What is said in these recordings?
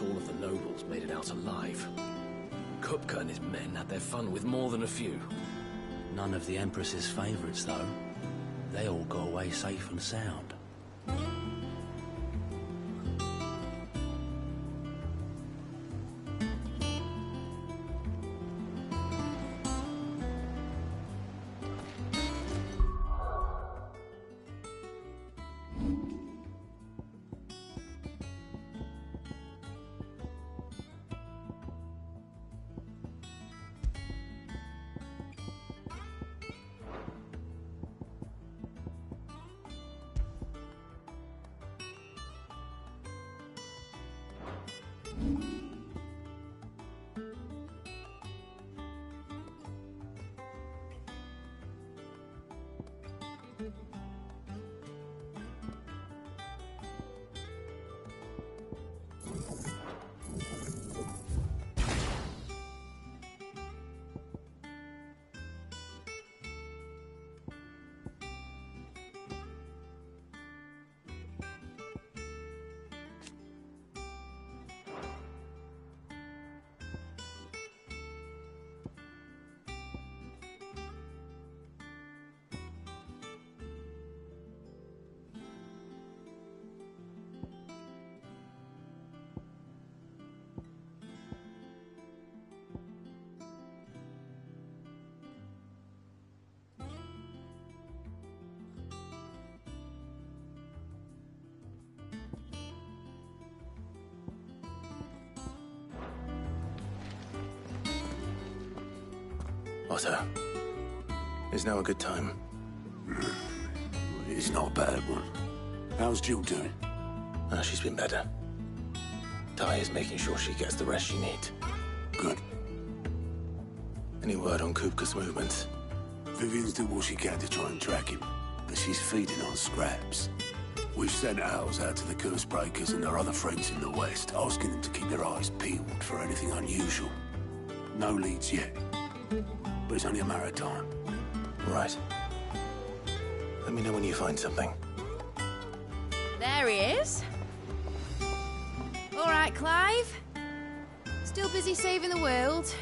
not all of the nobles made it out alive. Kupka and his men had their fun with more than a few. None of the Empress's favorites, though. They all got away safe and sound. Otto, is now a good time? It's not a bad one. How's Jill doing? She's been better. Ty is making sure she gets the rest she needs. Good. Any word on Kupka's movements? Vivian's doing what she can to try and track him, but she's feeding on scraps. We've sent owls out to the curse breakers and their other friends in the west, asking them to keep their eyes peeled for anything unusual. No leads yet, but it's only a matter of time. Right. Let me know when you find something. There he is. All right, Clive. Still busy saving the world.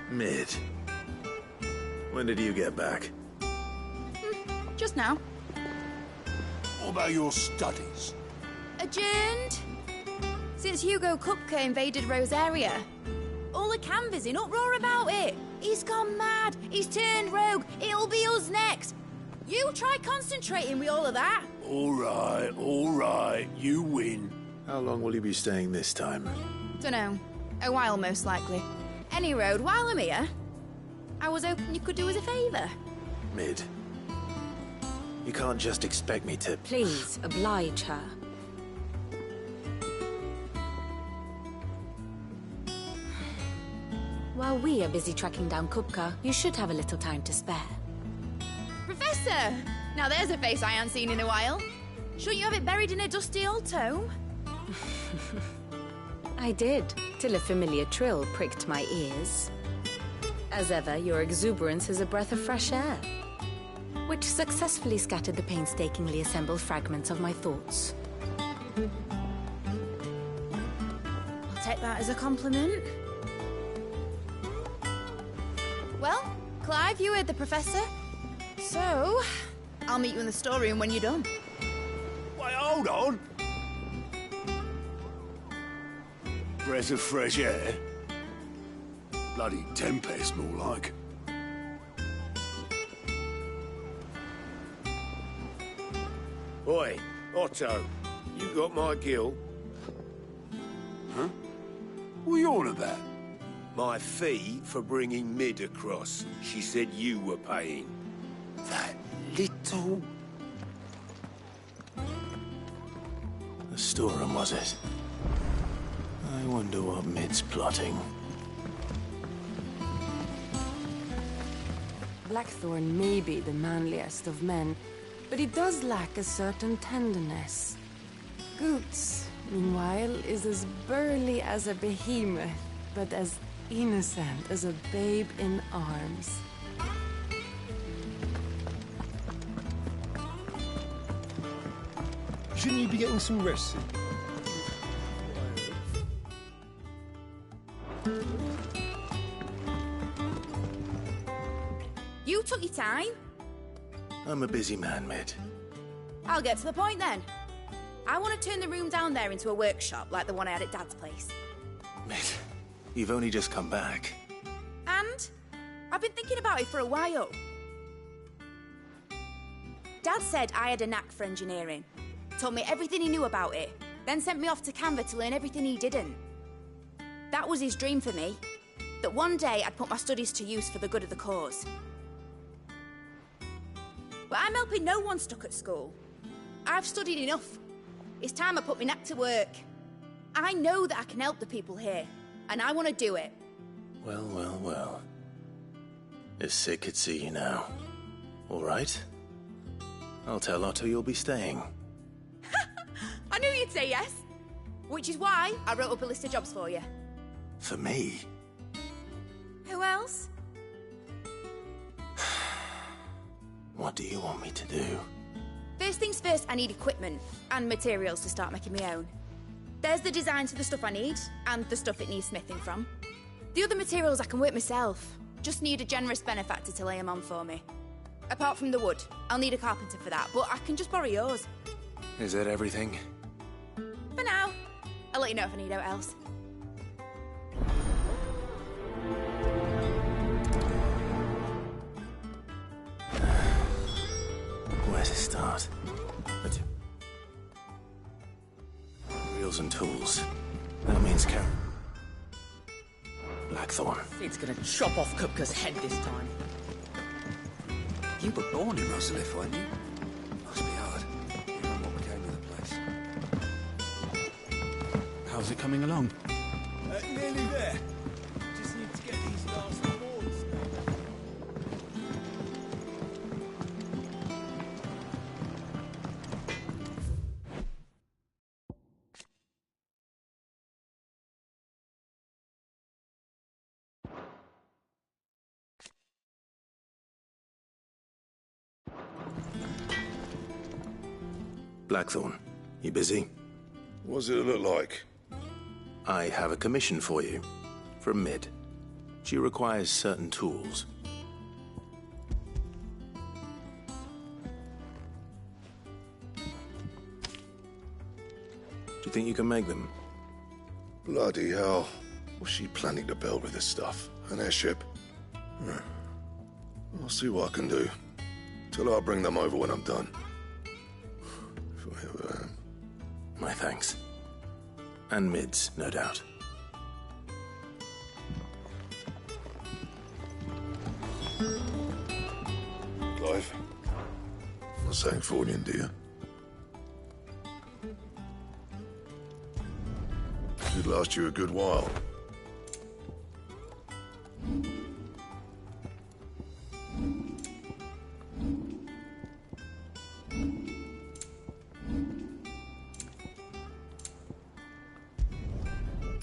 Mid. When did you get back? Just now. What about your studies? Adjourned. Since Hugo Kupka invaded Rosaria. All the canvas in uproar about it. He's gone mad. He's turned rogue. It'll be us next. You try concentrating with all of that. All right. You win. How long will you be staying this time? Dunno. A while, most likely. Any road, while I'm here, I was hoping you could do us a favour. Mid. You can't just expect me to... Please, oblige her. While we are busy tracking down Kupka, you should have a little time to spare. Professor! Now there's a face I haven't seen in a while. Shouldn't you have it buried in a dusty old tome? I did, till a familiar trill pricked my ears. As ever, your exuberance is a breath of fresh air, which successfully scattered the painstakingly assembled fragments of my thoughts. I'll take that as a compliment. Well, Clive, you heard the Professor. So, I'll meet you in the storeroom when you're done. Wait, hold on. Breath of fresh air? Bloody tempest, more like. Oi, Otto, you got my gill? Huh? What are you on about? My fee for bringing Mid across. She said you were paying. That little... The storeroom, was it? I wonder what Mid's plotting. Blackthorn may be the manliest of men, but he does lack a certain tenderness. Goots, meanwhile, is as burly as a behemoth, but as innocent as a babe in arms. Shouldn't you be getting some rest? You took your time. I'm a busy man, Mid. I'll get to the point then. I want to turn the room down there into a workshop like the one I had at Dad's place. Mid, you've only just come back. And I've been thinking about it for a while. Dad said I had a knack for engineering. Told me everything he knew about it, then sent me off to Canva to learn everything he didn't. That was his dream for me, that one day I'd put my studies to use for the good of the cause. But I'm helping no one stuck at school. I've studied enough. It's time I put my knack to work. I know that I can help the people here, and I want to do it. Well, well, well. If Sid could see you now. All right? I'll tell Otto you'll be staying. I knew you'd say yes. Which is why I wrote up a list of jobs for you. For me? Who else? What do you want me to do? First things first, I need equipment and materials to start making my own. There's the designs for the stuff I need, and the stuff it needs smithing from. The other materials I can work myself. Just need a generous benefactor to lay them on for me. Apart from the wood, I'll need a carpenter for that, but I can just borrow yours. Is that everything? For now. I'll let you know if I need out else. Where to start? Reels and tools. That means Blackthorn. It's gonna chop off Kupka's head this time. You were born in Russellif, weren't you? Must be hard. Hearing what became of the place. How's it coming along? Nearly there. Just need to get these last boards down. Blackthorn, you busy? What does it look like? I have a commission for you. From Mid. She requires certain tools. Do you think you can make them? Bloody hell. What's she planning to build with this stuff? An airship? I'll see what I can do. Tell her I'll bring them over when I'm done. If I ever am. My thanks. And Mid's, no doubt. Clive. Not saying Fordian, do you? Should last you a good while.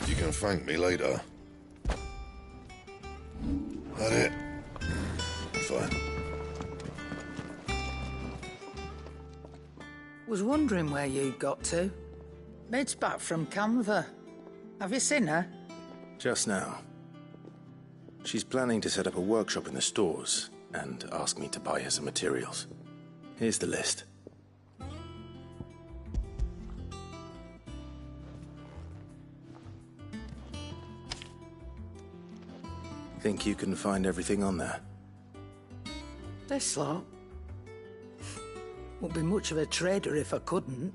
You can thank me later. That it? Fine. Was wondering where you got to. Mid's back from Canva. Have you seen her? Just now. She's planning to set up a workshop in the stores and ask me to buy her some materials. Here's the list. Think you can find everything on there? This lot. Wouldn't be much of a trader if I couldn't.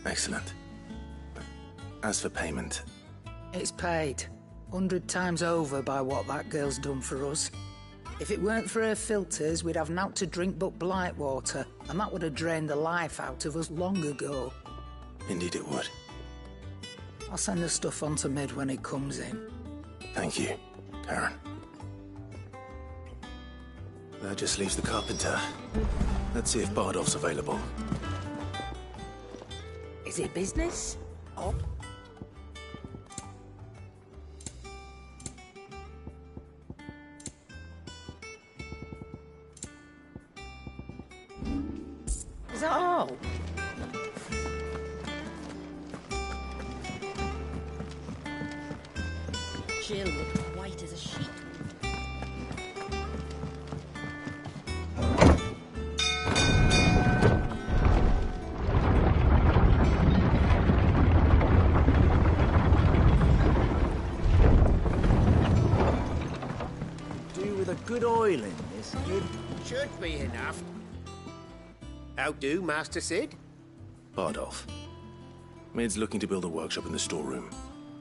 Excellent. As for payment... It's paid. 100 times over by what that girl's done for us. If it weren't for her filters, we'd have naught to drink but blight water, and that would have drained the life out of us long ago. Indeed it would. I'll send the stuff on to Mid when it comes in. Thank you, Karen. That just leaves the carpenter. Let's see if Bardolph's available. Is it business? Or... Is that all? Jill looked white as a sheet. Do with a good oil in this, kid. Should be enough. How do, Master Sid? Bardolph. Mid's looking to build a workshop in the storeroom,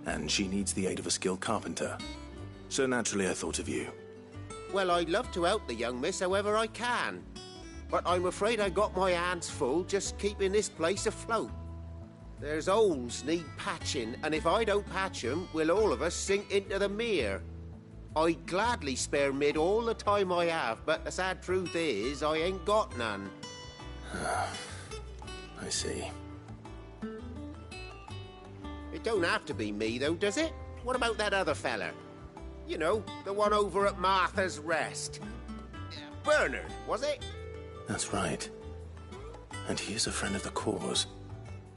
and she needs the aid of a skilled carpenter. So naturally I thought of you. Well, I'd love to help the young miss however I can. But I'm afraid I got my hands full just keeping this place afloat. There's holes need patching, and if I don't patch 'em, we'll all of us sink into the mere. I'd gladly spare Mid all the time I have, but the sad truth is, I ain't got none. I see. It don't have to be me, though, does it? What about that other fella? You know, the one over at Martha's Rest. Bernard, was it? That's right. And he is a friend of the cause.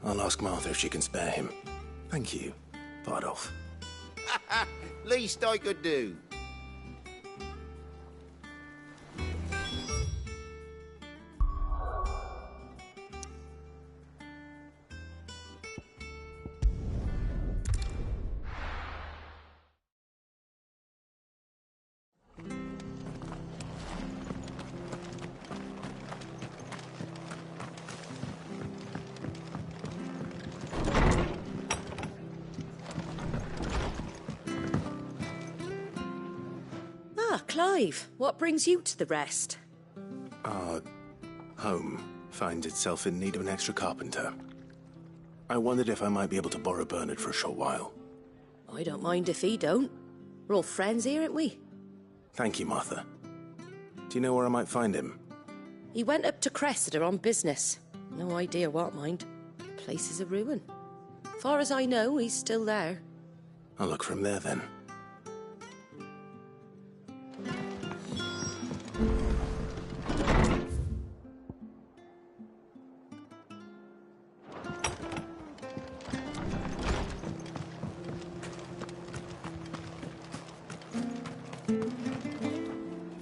I'll ask Martha if she can spare him. Thank you, Bardolph. Least I could do. Clive, what brings you to the Rest? Our home finds itself in need of an extra carpenter. I wondered if I might be able to borrow Bernard for a short while. I don't mind if he don't. We're all friends here, aren't we? Thank you, Martha. Do you know where I might find him? He went up to Cressida on business. No idea what, mind. Place is a ruin. Far as I know, he's still there. I'll look for him there, then.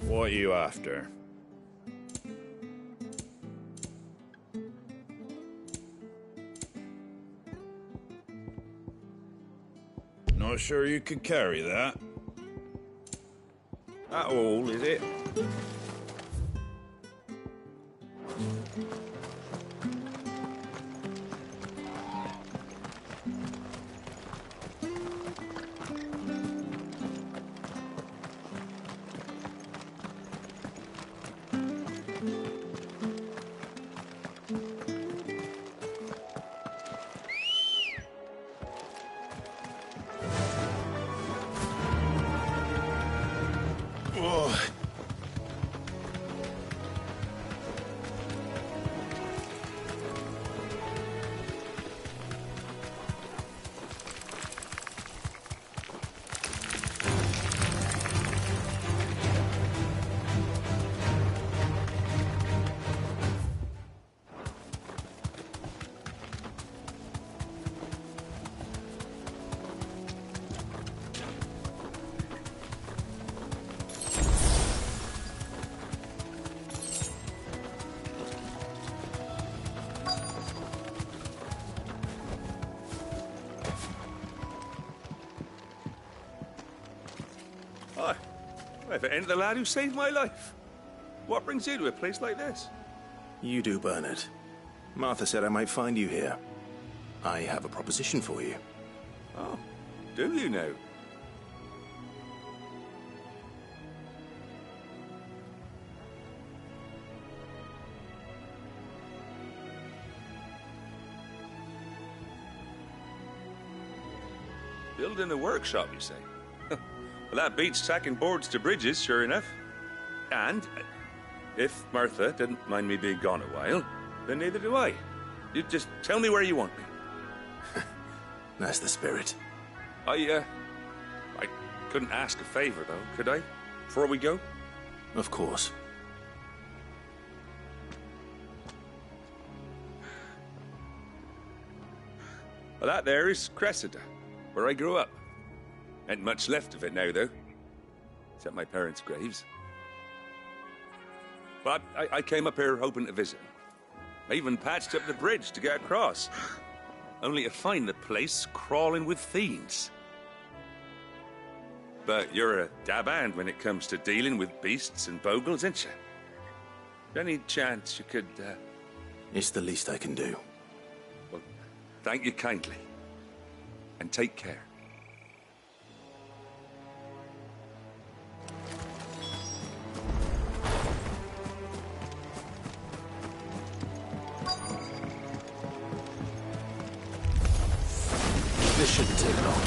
What are you after? Not sure you could carry that. That all, is it? Hi. If it ain't the lad who saved my life. What brings you to a place like this? You do, Bernard. Martha said I might find you here. I have a proposition for you. Oh, do you now? Building a workshop, you say? Well, that beats tacking boards to bridges, sure enough. And if Martha didn't mind me being gone a while, then neither do I. You just tell me where you want me. That's the spirit. I couldn't ask a favor, though, could I? Before we go? Of course. Well, that there is Cressida, where I grew up. Ain't much left of it now, though. Except my parents' graves. But I came up here hoping to visit. I even patched up the bridge to get across. Only to find the place crawling with fiends. But you're a dab hand when it comes to dealing with beasts and bogles, ain't you? Any chance you could, It's the least I can do. Well, thank you kindly. And take care. This shouldn't take long.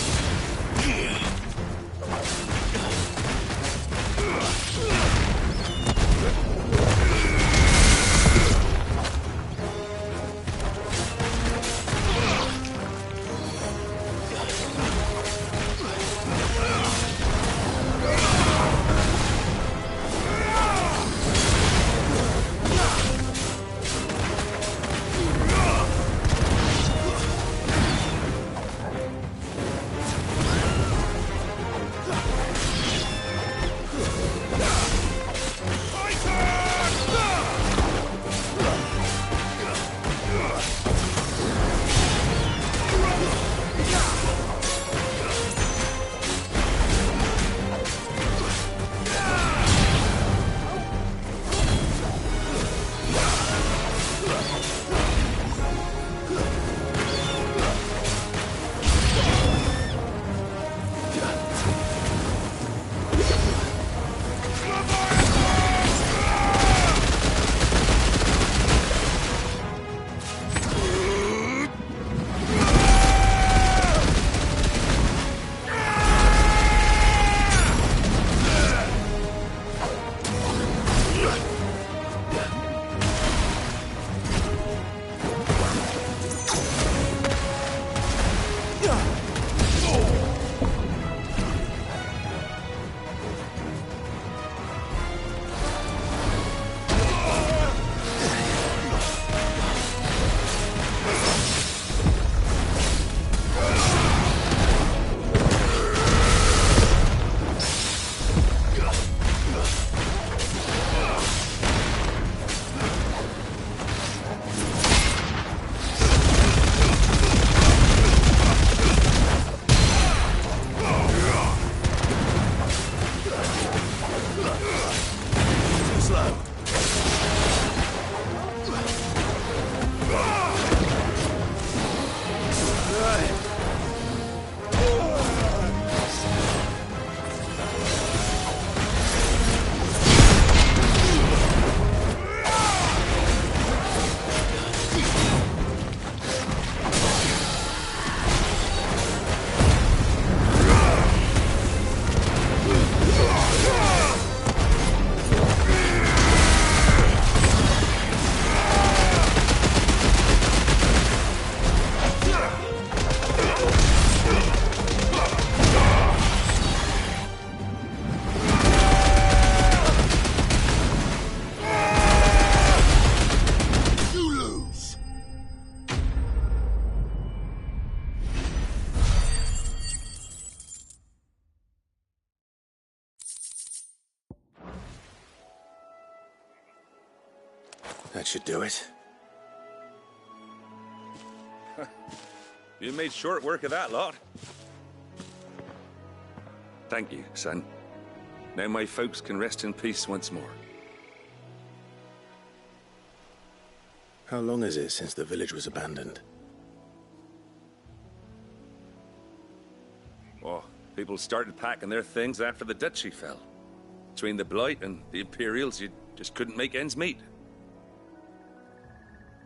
That should do it. You made short work of that lot. Thank you, son. Now my folks can rest in peace once more. How long is it since the village was abandoned? Oh, people started packing their things after the duchy fell. Between the Blight and the Imperials, you just couldn't make ends meet.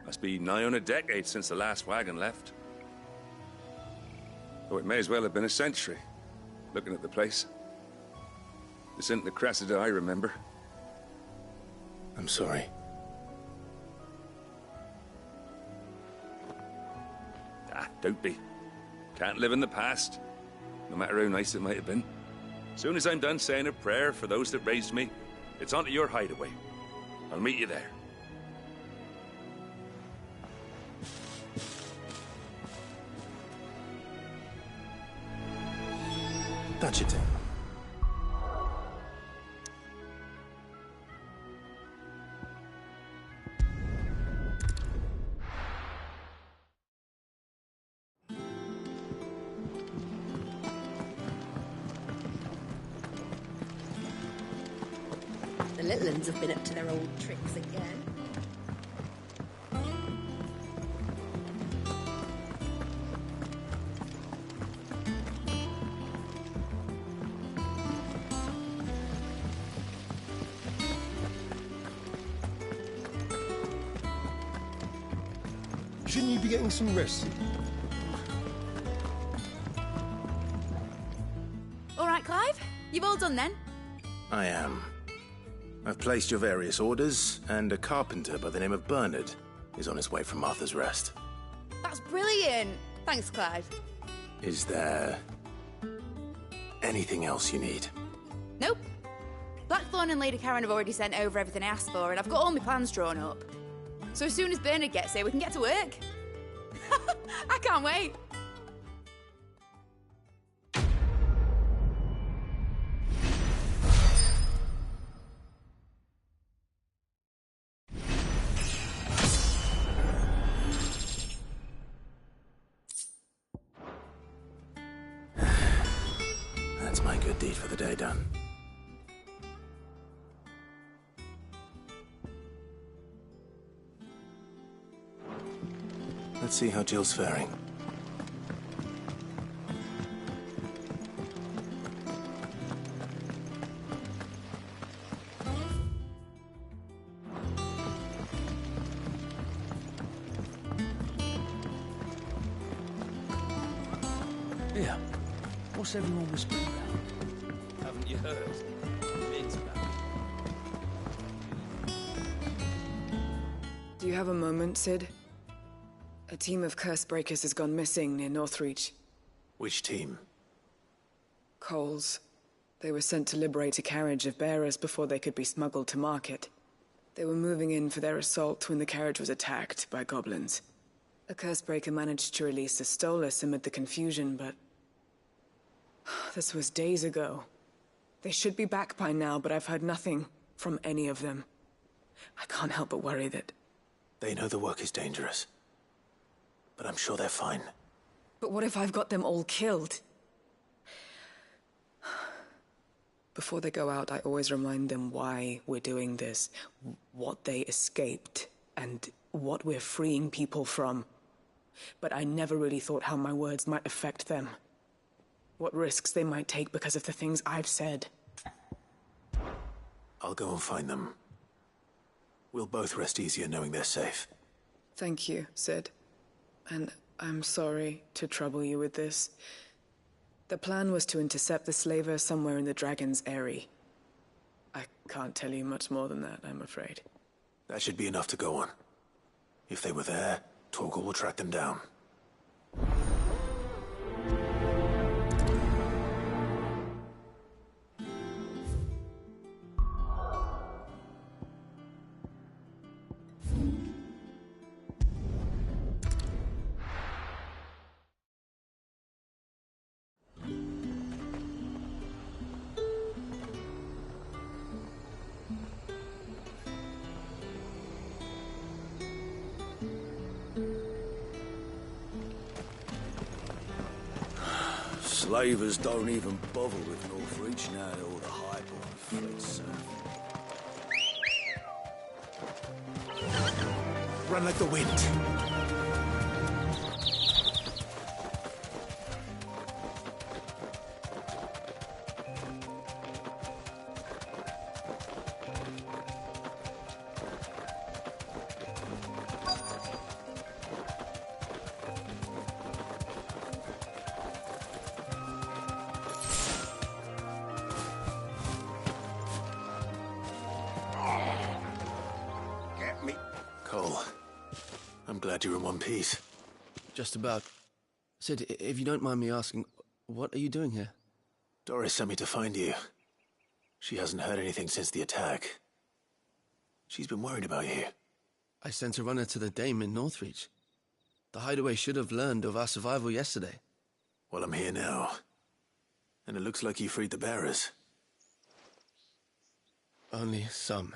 Must be nigh on a decade since the last wagon left. Oh, it may as well have been a century, looking at the place. This isn't the Cressida I remember. I'm sorry. Ah, don't be. Can't live in the past, no matter how nice it might have been. Soon as I'm done saying a prayer for those that raised me, it's on to your hideaway. I'll meet you there. Touch it. The little uns have been up to their old tricks again. Shouldn't you be getting some rest? All right, Clive. You've all done then? I am. I've placed your various orders, and a carpenter by the name of Bernard is on his way from Martha's Rest. That's brilliant. Thanks, Clive. Is there anything else you need? Nope. Blackthorn and Lady Karen have already sent over everything I asked for, and I've got all my plans drawn up. So as soon as Bernard gets here, we can get to work. I can't wait. That's my good deed for the day done. Let's see how Jill's faring. Yeah. What's everyone whispering about? Haven't you heard? Mid's back. Do you have a moment, Sid? A team of curse breakers has gone missing near Northreach. Which team? Coles. They were sent to liberate a carriage of bearers before they could be smuggled to market. They were moving in for their assault when the carriage was attacked by goblins. A curse breaker managed to release a Stolas amid the confusion, but... this was days ago. They should be back by now, but I've heard nothing from any of them. I can't help but worry that... They know the work is dangerous. But I'm sure they're fine. But what if I've got them all killed? Before they go out, I always remind them why we're doing this, what they escaped, and what we're freeing people from. But I never really thought how my words might affect them. What risks they might take because of the things I've said. I'll go and find them. We'll both rest easier knowing they're safe. Thank you, Sid. And I'm sorry to trouble you with this. The plan was to intercept the slaver somewhere in the Dragon's Eyrie. I can't tell you much more than that, I'm afraid. That should be enough to go on. If they were there, Torgal will track them down. Slavers don't even bother with Northreach now that all the highborn fleets serve. Run like the wind. Glad you're in one piece. Just about. Sid, if you don't mind me asking, what are you doing here? Doris sent me to find you. She hasn't heard anything since the attack. She's been worried about you. I sent a runner to the Dame in Northreach. The hideaway should have learned of our survival yesterday. Well, I'm here now. And it looks like you freed the bearers. Only some.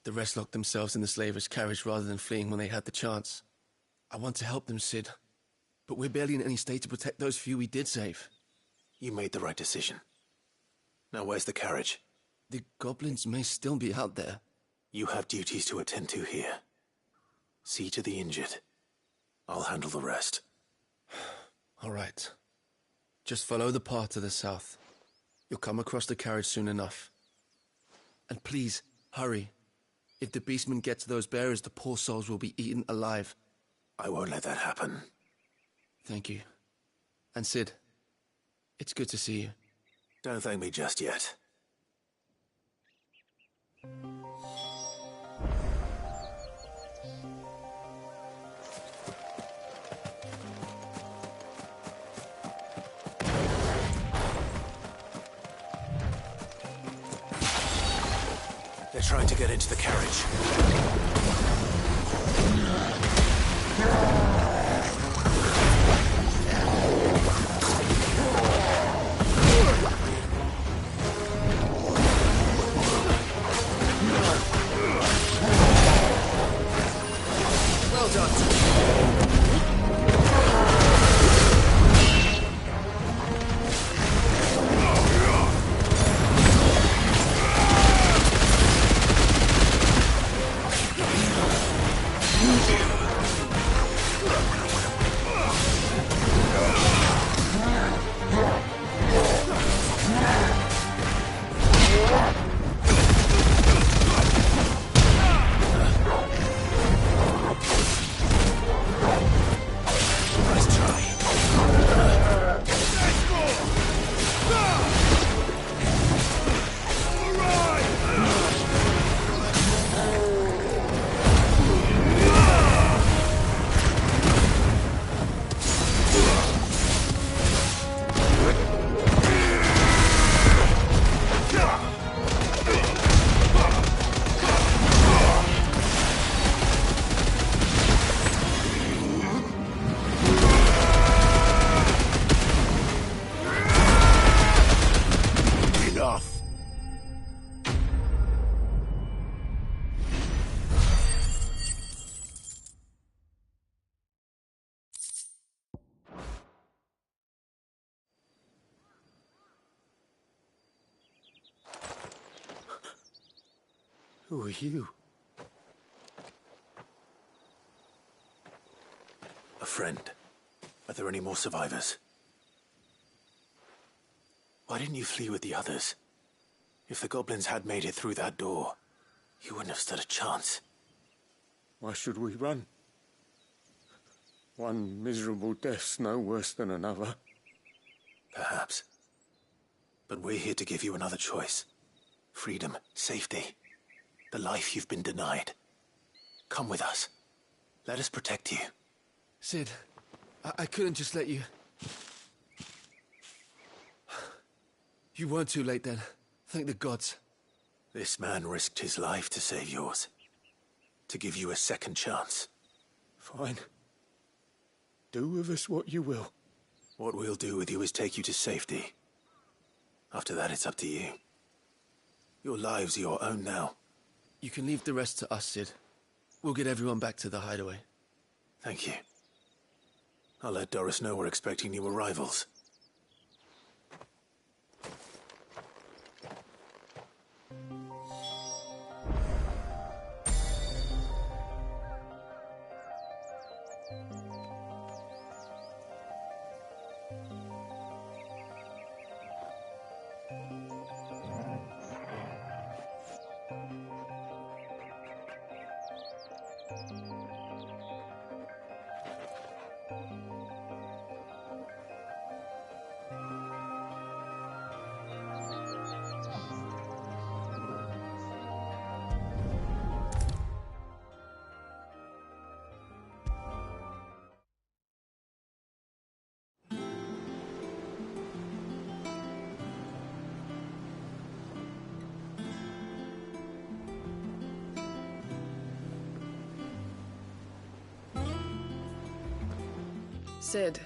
The rest locked themselves in the slavers' carriage rather than fleeing when they had the chance. I want to help them, Sid. But we're barely in any state to protect those few we did save. You made the right decision. Now where's the carriage? The goblins may still be out there. You have duties to attend to here. See to the injured. I'll handle the rest. All right. Just follow the path to the south. You'll come across the carriage soon enough. And please, hurry. If the beastmen get to those bearers, the poor souls will be eaten alive. I won't let that happen. Thank you. And Sid, it's good to see you. Don't thank me just yet. They're trying to get into the carriage. Well done. Who are you? A friend. Are there any more survivors? Why didn't you flee with the others? If the goblins had made it through that door, you wouldn't have stood a chance. Why should we run? One miserable death's no worse than another. Perhaps. But we're here to give you another choice. Freedom, safety. The life you've been denied. Come with us. Let us protect you. Sid, I couldn't just let you... You weren't too late then. Thank the gods. This man risked his life to save yours. To give you a second chance. Fine. Do with us what you will. What we'll do with you is take you to safety. After that, it's up to you. Your lives are your own now. You can leave the rest to us, Sid. We'll get everyone back to the hideaway. Thank you. I'll let Doris know we're expecting new arrivals. Sid,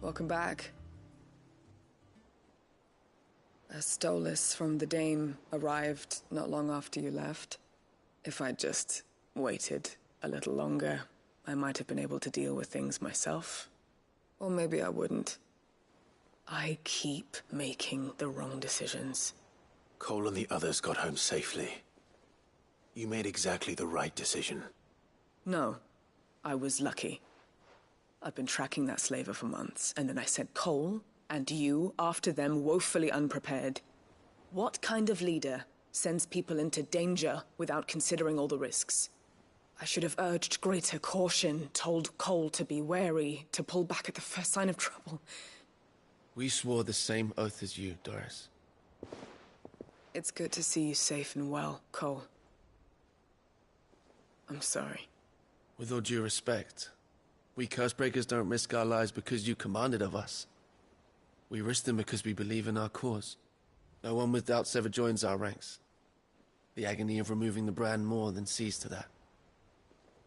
welcome back. A Stolas from the Dame arrived not long after you left. If I'd just waited a little longer, I might have been able to deal with things myself. Or maybe I wouldn't. I keep making the wrong decisions. Cole and the others got home safely. You made exactly the right decision. No, I was lucky. I've been tracking that slaver for months, and then I sent Cole and you after them, woefully unprepared. What kind of leader sends people into danger without considering all the risks? I should have urged greater caution, told Cole to be wary, to pull back at the first sign of trouble. We swore the same oath as you, Doris. It's good to see you safe and well, Cole. I'm sorry. With all due respect, we Cursebreakers don't risk our lives because you commanded of us. We risk them because we believe in our cause. No one with doubts ever joins our ranks. The agony of removing the brand more than sees to that.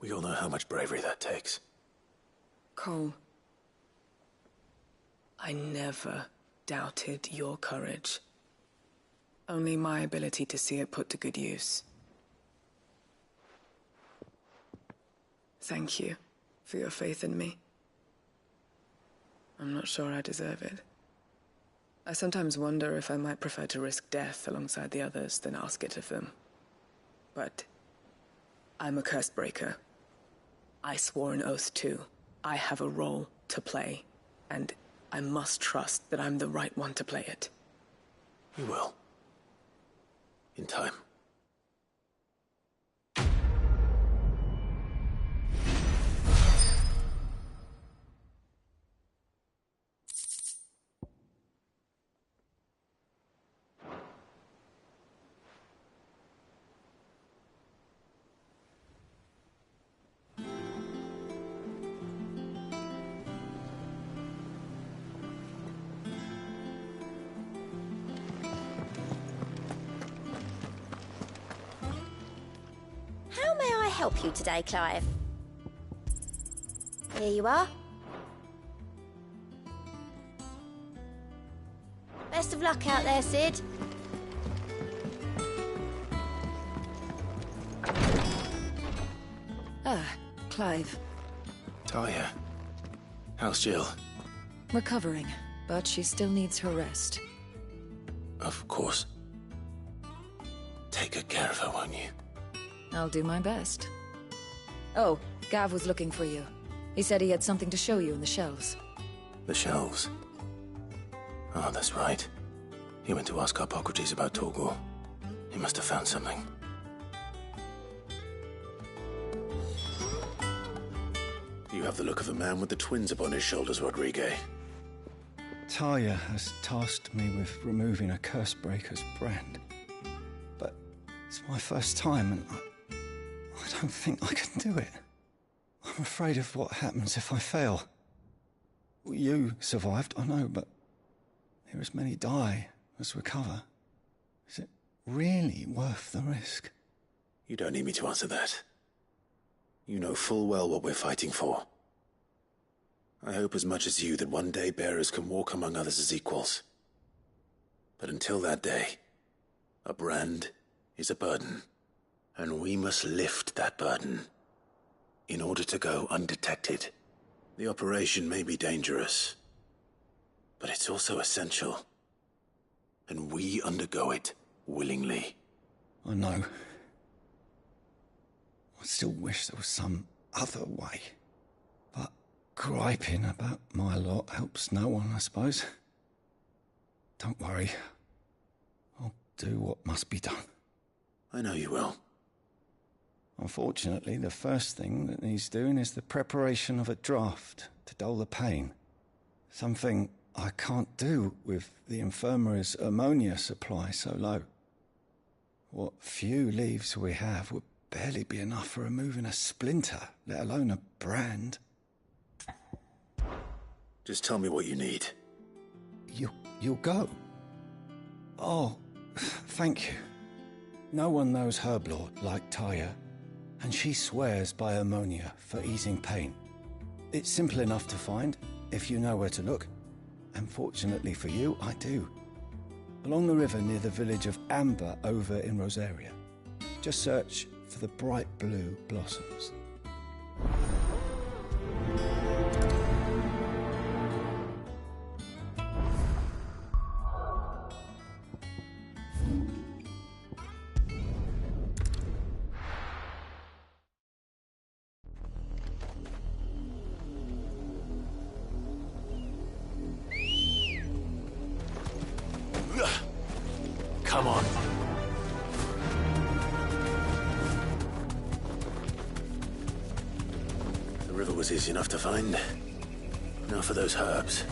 We all know how much bravery that takes. Cole, I never doubted your courage. Only my ability to see it put to good use. Thank you for your faith in me. I'm not sure I deserve it. I sometimes wonder if I might prefer to risk death alongside the others than ask it of them. But I'm a Cursebreaker. I swore an oath too. I have a role to play, and I must trust that I'm the right one to play it. You will. In time. How may I help you today, Clive? Here you are. Best of luck out there, Sid. Ah, Clive. Talia. How's Jill? Recovering, but she still needs her rest. Of course. Take good care of her, won't you? I'll do my best. Oh, Gav was looking for you. He said he had something to show you in the shelves. The shelves. Oh, that's right. He went to ask Harpocrates about Torgor. He must have found something. You have the look of a man with the twins upon his shoulders, Rodrigue. Talia has tasked me with removing a Cursebreaker's brand. But it's my first time, and I don't think I can do it. I'm afraid of what happens if I fail. You survived, I know, but there as many die as recover. Is it really worth the risk? You don't need me to answer that. You know full well what we're fighting for. I hope as much as you that one day bearers can walk among others as equals. But until that day, a brand is a burden, and we must lift that burden in order to go undetected. The operation may be dangerous, but it's also essential, and we undergo it willingly. I know. I still wish there was some other way. But griping about my lot helps no one, I suppose. Don't worry. I'll do what must be done. I know you will. Unfortunately, the first thing that needs doing is the preparation of a draft to dull the pain. Something I can't do with the infirmary's ammonia supply so low. What few leaves we have would barely be enough for removing a splinter, let alone a brand. Just tell me what you need. You'll go? Oh, thank you. No one knows Herblord like Talia, and she swears by ammonia for easing pain. It's simple enough to find, if you know where to look. And fortunately for you, I do. Along the river near the village of Amber over in Rosaria. Just search for the bright blue blossoms. Come on. The river was easy enough to find. Now for those herbs.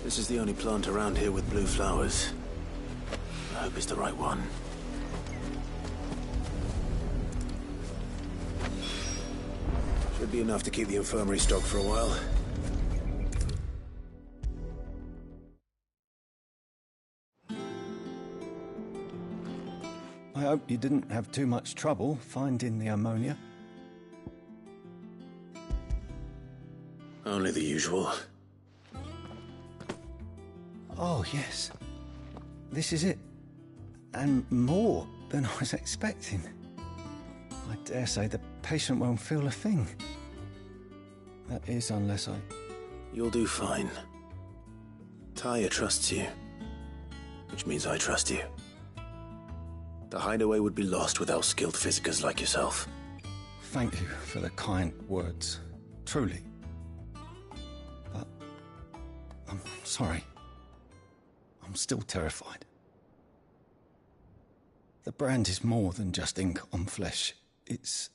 This is the only plant around here with blue flowers. I hope it's the right one. Should be enough to keep the infirmary stocked for a while. I hope you didn't have too much trouble finding the ammonia. Only the usual. Oh, yes. This is it. And more than I was expecting. I dare say the patient won't feel a thing. That is, unless I... You'll do fine. Taya trusts you. Which means I trust you. The hideaway would be lost without skilled physicers like yourself. Thank you for the kind words. Truly. But... I'm sorry. I'm still terrified. The brand is more than just ink on flesh. It's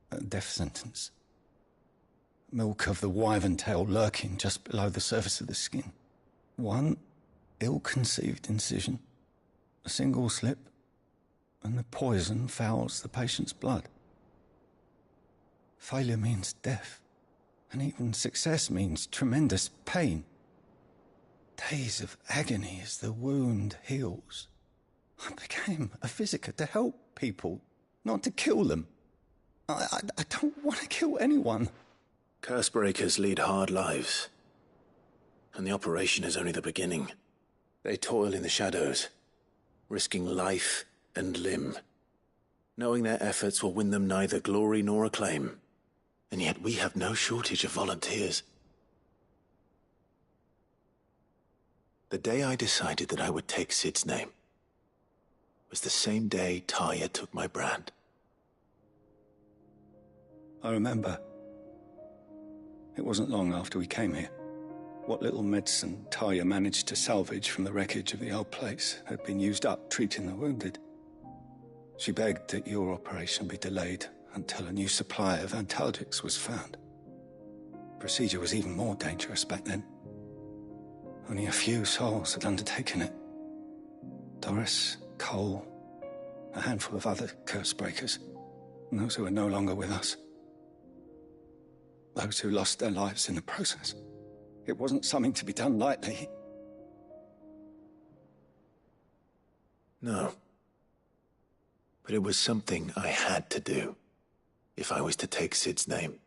a death sentence. Milk of the wyvern tail lurking just below the surface of the skin. One ill-conceived incision, a single slip, and the poison fouls the patient's blood. Failure means death, and even success means tremendous pain. Days of agony as the wound heals. I became a physiker to help people, not to kill them. I don't want to kill anyone. Cursebreakers lead hard lives. And the operation is only the beginning. They toil in the shadows, risking life and limb, knowing their efforts will win them neither glory nor acclaim. And yet we have no shortage of volunteers. The day I decided that I would take Sid's name was the same day Taya took my brand. I remember. It wasn't long after we came here. What little medicine Taya managed to salvage from the wreckage of the old place had been used up treating the wounded. She begged that your operation be delayed until a new supply of antalgics was found. Procedure was even more dangerous back then. Only a few souls had undertaken it. Doris, Cole, a handful of other cursebreakers, and those who are no longer with us. Those who lost their lives in the process. It wasn't something to be done lightly. No. But it was something I had to do, if I was to take Sid's name.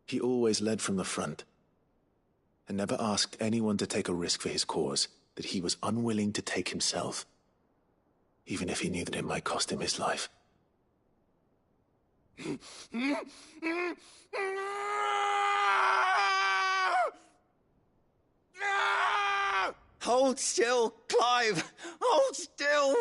He always led from the front, and never asked anyone to take a risk for his cause that he was unwilling to take himself, even if he knew that it might cost him his life. Hold still, Clive! Hold still!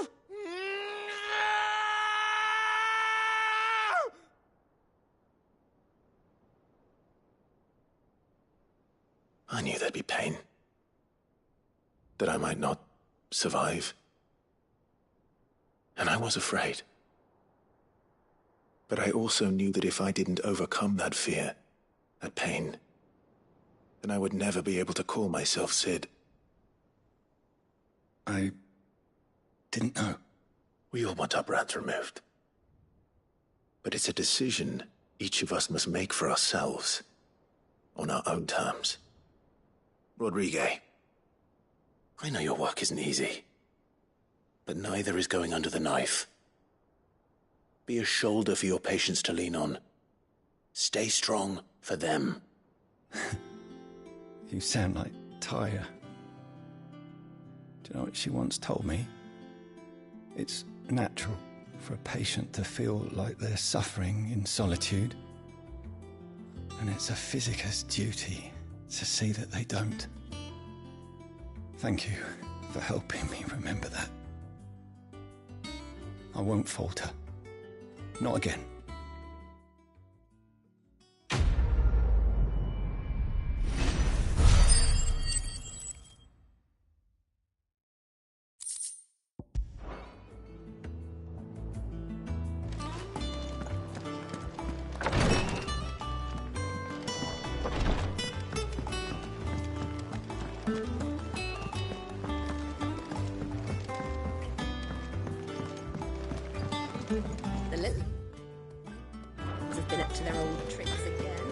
I knew there'd be pain. that I might not survive. And I was afraid. But I also knew that if I didn't overcome that fear, that pain, then I would never be able to call myself Sid. I didn't know. We all want our brands removed. But it's a decision each of us must make for ourselves, on our own terms. Rodrigue, I know your work isn't easy, but neither is going under the knife. Be a shoulder for your patients to lean on. Stay strong for them. You sound like Taya. Do you know what she once told me? It's natural for a patient to feel like they're suffering in solitude. And it's a physicist's duty to see that they don't. Thank you for helping me remember that. I won't falter. Not again. The little have been up to their old tricks again.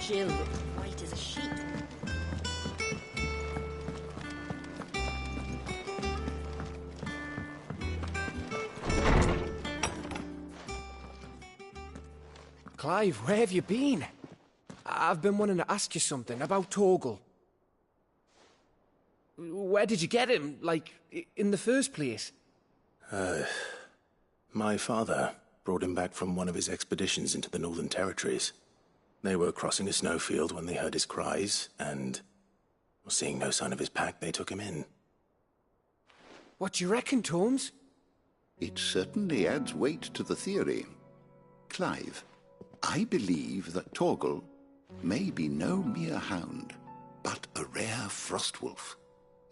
Jill looked white as a sheet. Clive, where have you been? I've been wanting to ask you something about Torgal. Where did you get him, like, in the first place? My father brought him back from one of his expeditions into the Northern Territories. They were crossing a snowfield when they heard his cries, and, seeing no sign of his pack, they took him in. What do you reckon, Tomes? It certainly adds weight to the theory. Clive, I believe that Torgal may be no mere hound, but a rare frostwolf,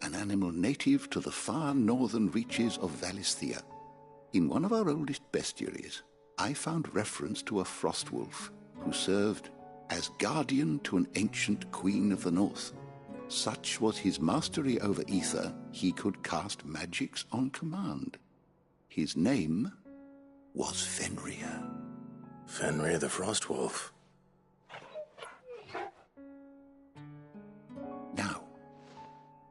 an animal native to the far northern reaches of Valisthea. In one of our oldest bestiaries, I found reference to a frostwolf who served as guardian to an ancient queen of the north. Such was his mastery over ether, he could cast magics on command. His name was Fenrir. Fenrir the Frostwolf. Now,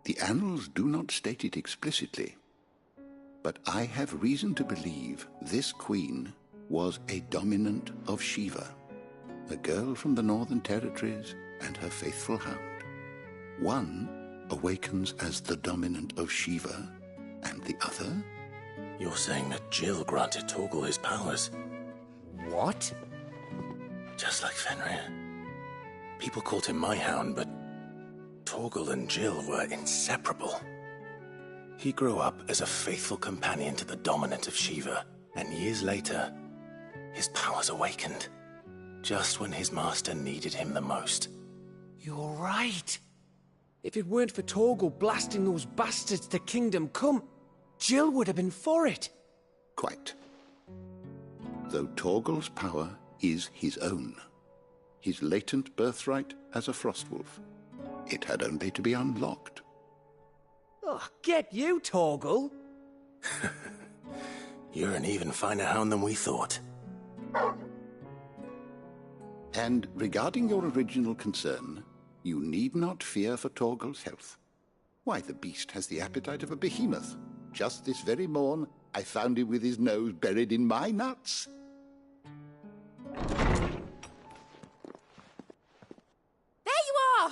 the annals do not state it explicitly, but I have reason to believe this queen was a dominant of Shiva, a girl from the Northern Territories and her faithful hound. One awakens as the dominant of Shiva, and the other? You're saying that Jill granted Torgal his powers? What? Just like Fenrir. People called him my hound, but Torgal and Jill were inseparable. He grew up as a faithful companion to the dominant of Shiva, and years later, his powers awakened, just when his master needed him the most. You're right. If it weren't for Torgal blasting those bastards to Kingdom Come, Jill would have been for it. Quite. Though Torgal's power is his own, his latent birthright as a frostwolf, it had only to be unlocked. Oh, get you, Torgal! You're an even finer hound than we thought. And regarding your original concern, you need not fear for Torgal's health. Why, the beast has the appetite of a behemoth. Just this very morn, I found him with his nose buried in my nuts. There you are!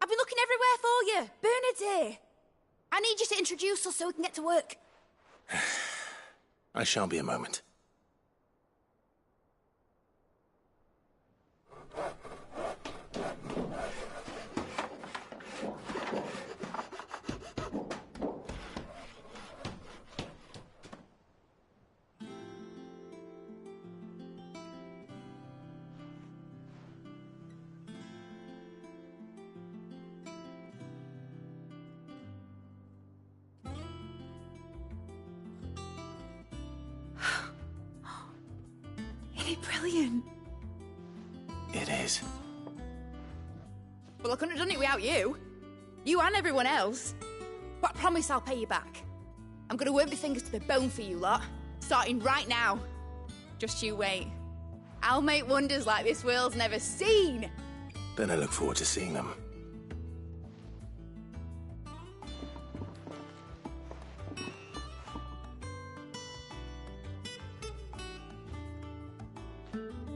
I've been looking everywhere for you. Bernard's here. I need you to introduce us so we can get to work. I shall be a moment. it brilliant? It is. Well, I couldn't have done it without you. You and everyone else. But I promise I'll pay you back. I'm gonna work my fingers to the bone for you lot. Starting right now. Just you wait. I'll make wonders like this world's never seen. Then I look forward to seeing them.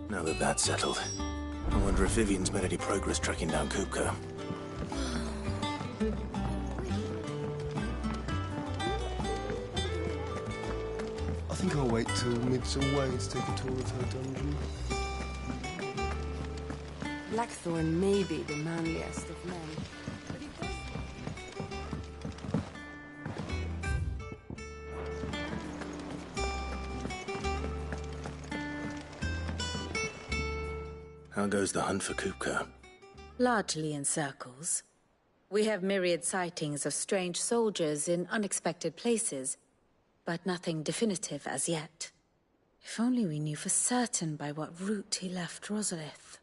Now that that's settled, I wonder if Vivian's made any progress tracking down Kupka. I think I'll wait till Mid's away to take a tour of her dungeon. Blackthorn may be the manliest of men, but he does... How goes the hunt for Kupka? Largely in circles. We have myriad sightings of strange soldiers in unexpected places, but nothing definitive as yet. If only we knew for certain by what route he left Rosalith.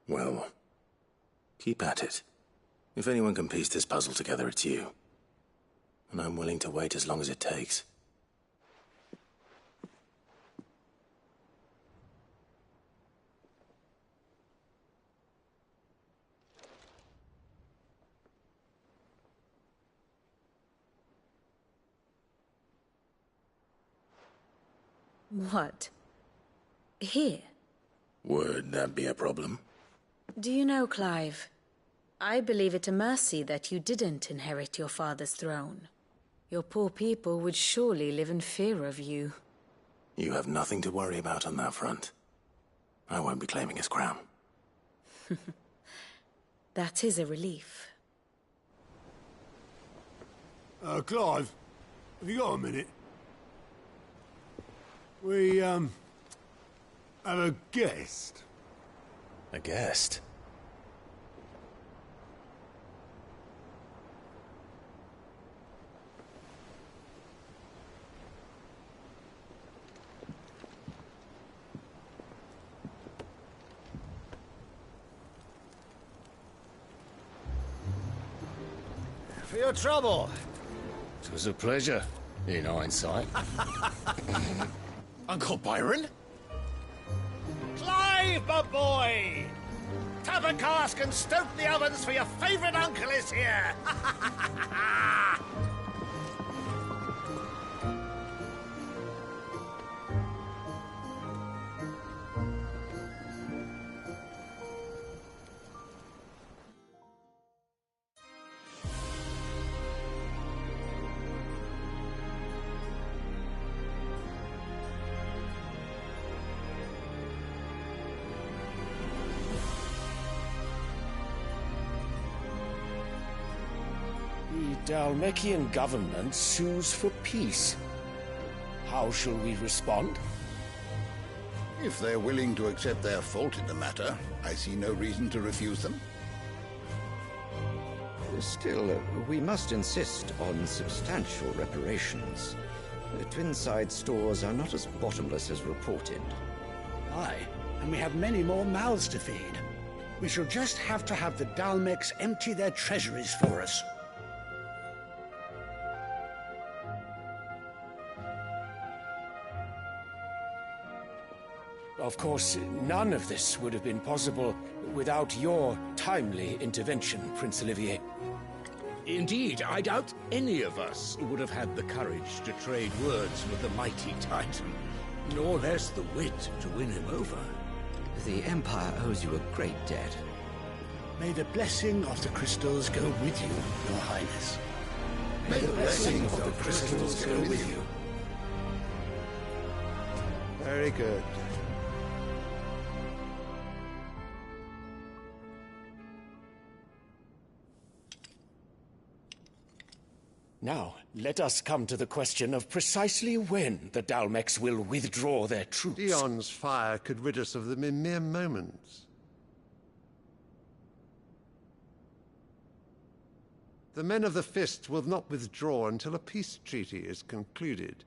Well, keep at it. If anyone can piece this puzzle together, it's you. And I'm willing to wait as long as it takes. What? Here? Would that be a problem? Do you know, Clive? I believe it a mercy that you didn't inherit your father's throne. Your poor people would surely live in fear of you. You have nothing to worry about on that front. I won't be claiming his crown. That is a relief. Clive, have you got a minute? We, have a guest. A guest? For your trouble. It was a pleasure, in hindsight. Uncle Byron? Clive, my boy! Tap a cask and stoke the ovens for your favourite uncle is here! The Dalmekian government sues for peace. How shall we respond? If they're willing to accept their fault in the matter, I see no reason to refuse them. Still, we must insist on substantial reparations. The Twinside stores are not as bottomless as reported. Aye, and we have many more mouths to feed. We shall just have to have the Dalmeks empty their treasuries for us. Of course, none of this would have been possible without your timely intervention, Prince Olivier. Indeed, I doubt any of us would have had the courage to trade words with the mighty Titan, nor less the wit to win him over. The Empire owes you a great debt. May the blessing of the crystals go with you, Your Highness. May the blessing of the crystals go with you. Very good. Now, let us come to the question of precisely when the Dalmeks will withdraw their troops. Dion's fire could rid us of them in mere moments. The men of the Fist will not withdraw until a peace treaty is concluded.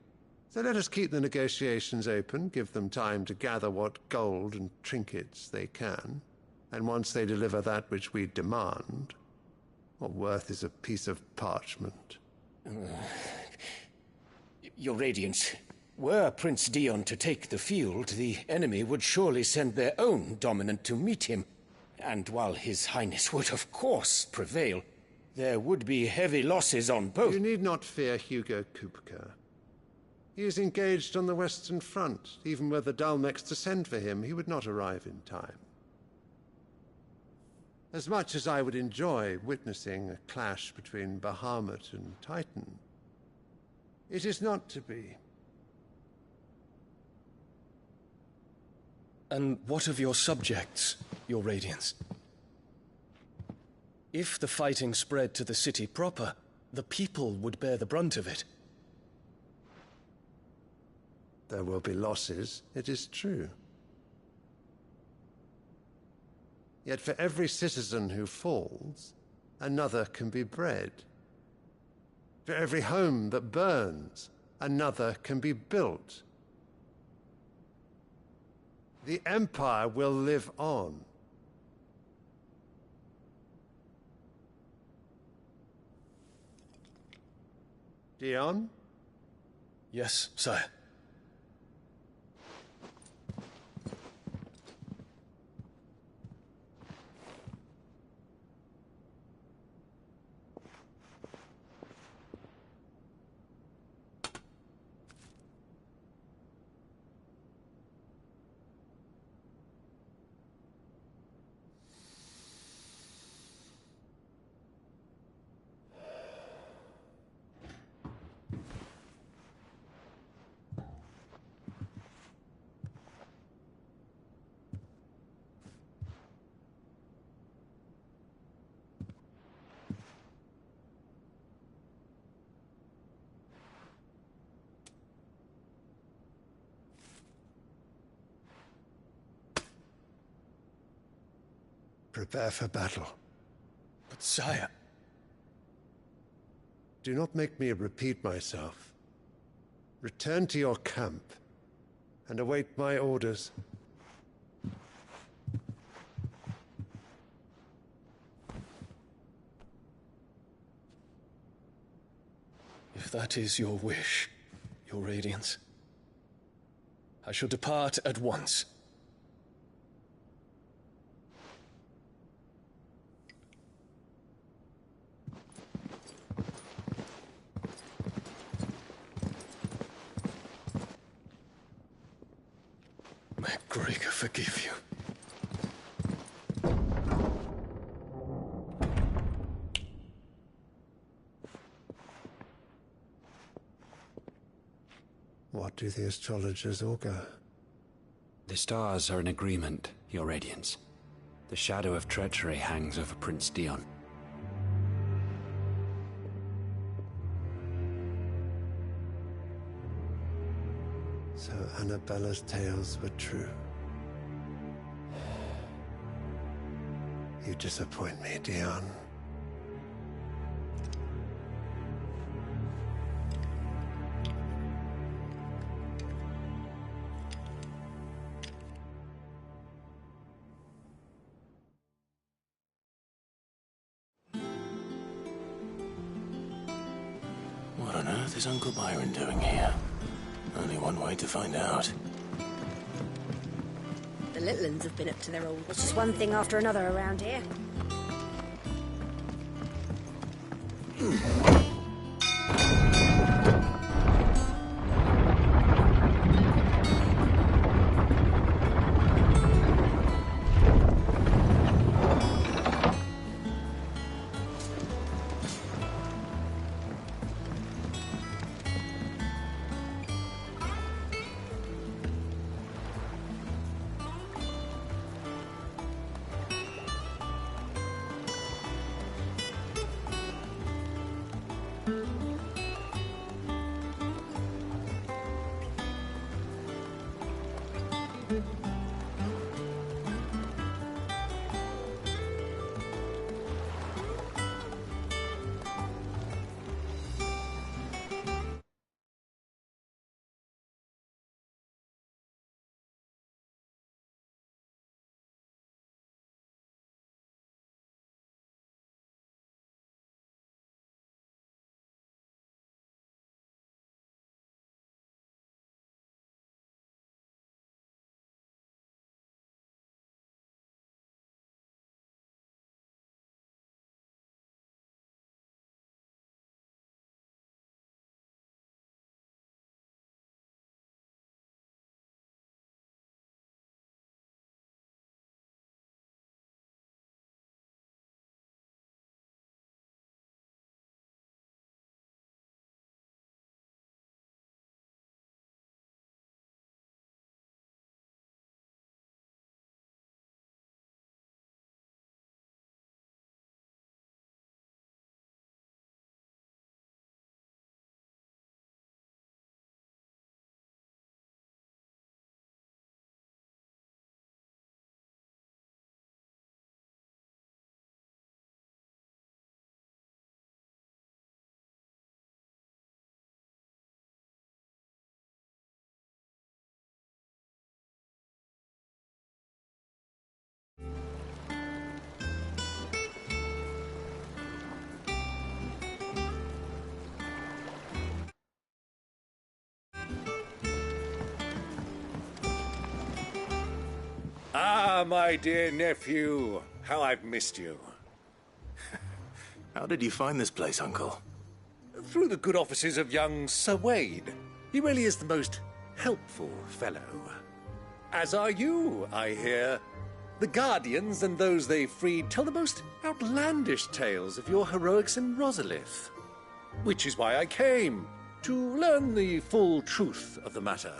So let us keep the negotiations open, give them time to gather what gold and trinkets they can, and once they deliver that which we demand, what worth is a piece of parchment? Your Radiance, were Prince Dion to take the field, the enemy would surely send their own dominant to meet him. And while His Highness would of course prevail, there would be heavy losses on both. You need not fear Hugo Kupka. He is engaged on the Western Front. Even were the Dalmex to send for him, he would not arrive in time. As much as I would enjoy witnessing a clash between Bahamut and Titan, it is not to be. And what of your subjects, Your Radiance? If the fighting spread to the city proper, the people would bear the brunt of it. There will be losses, it is true. Yet for every citizen who falls, another can be bred. For every home that burns, another can be built. The Empire will live on. Dion? Yes, sire. Prepare for battle. But sire... Do not make me repeat myself. Return to your camp and await my orders. If that is your wish, Your Radiance, I shall depart at once. May Gregor forgive you. What do the astrologers augur? The stars are in agreement, Your Radiance. The shadow of treachery hangs over Prince Dion. So Annabella's tales were true. You disappoint me, Dion. What on earth is Uncle Byron doing here? Only one way to find out. The little uns have been up to their old... It's just one thing after another around here. Ah, my dear nephew. How I've missed you. How did you find this place, Uncle? Through the good offices of young Sir Wade. He really is the most helpful fellow. As are you, I hear. The Guardians and those they freed tell the most outlandish tales of your heroics in Rosalith. Which is why I came, to learn the full truth of the matter.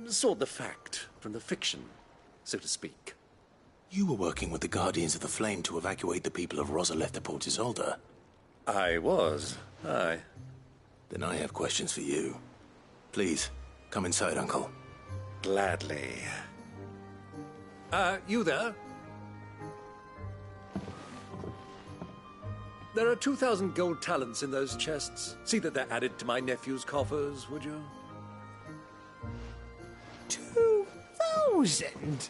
Sort the fact from the fiction, so to speak. You were working with the Guardians of the Flame to evacuate the people of Rosalith to Port Isolde. I was, aye. Then I have questions for you. Please, come inside, Uncle. Gladly. You there? There are 2,000 gold talents in those chests. See that they're added to my nephew's coffers, would you? 2,000?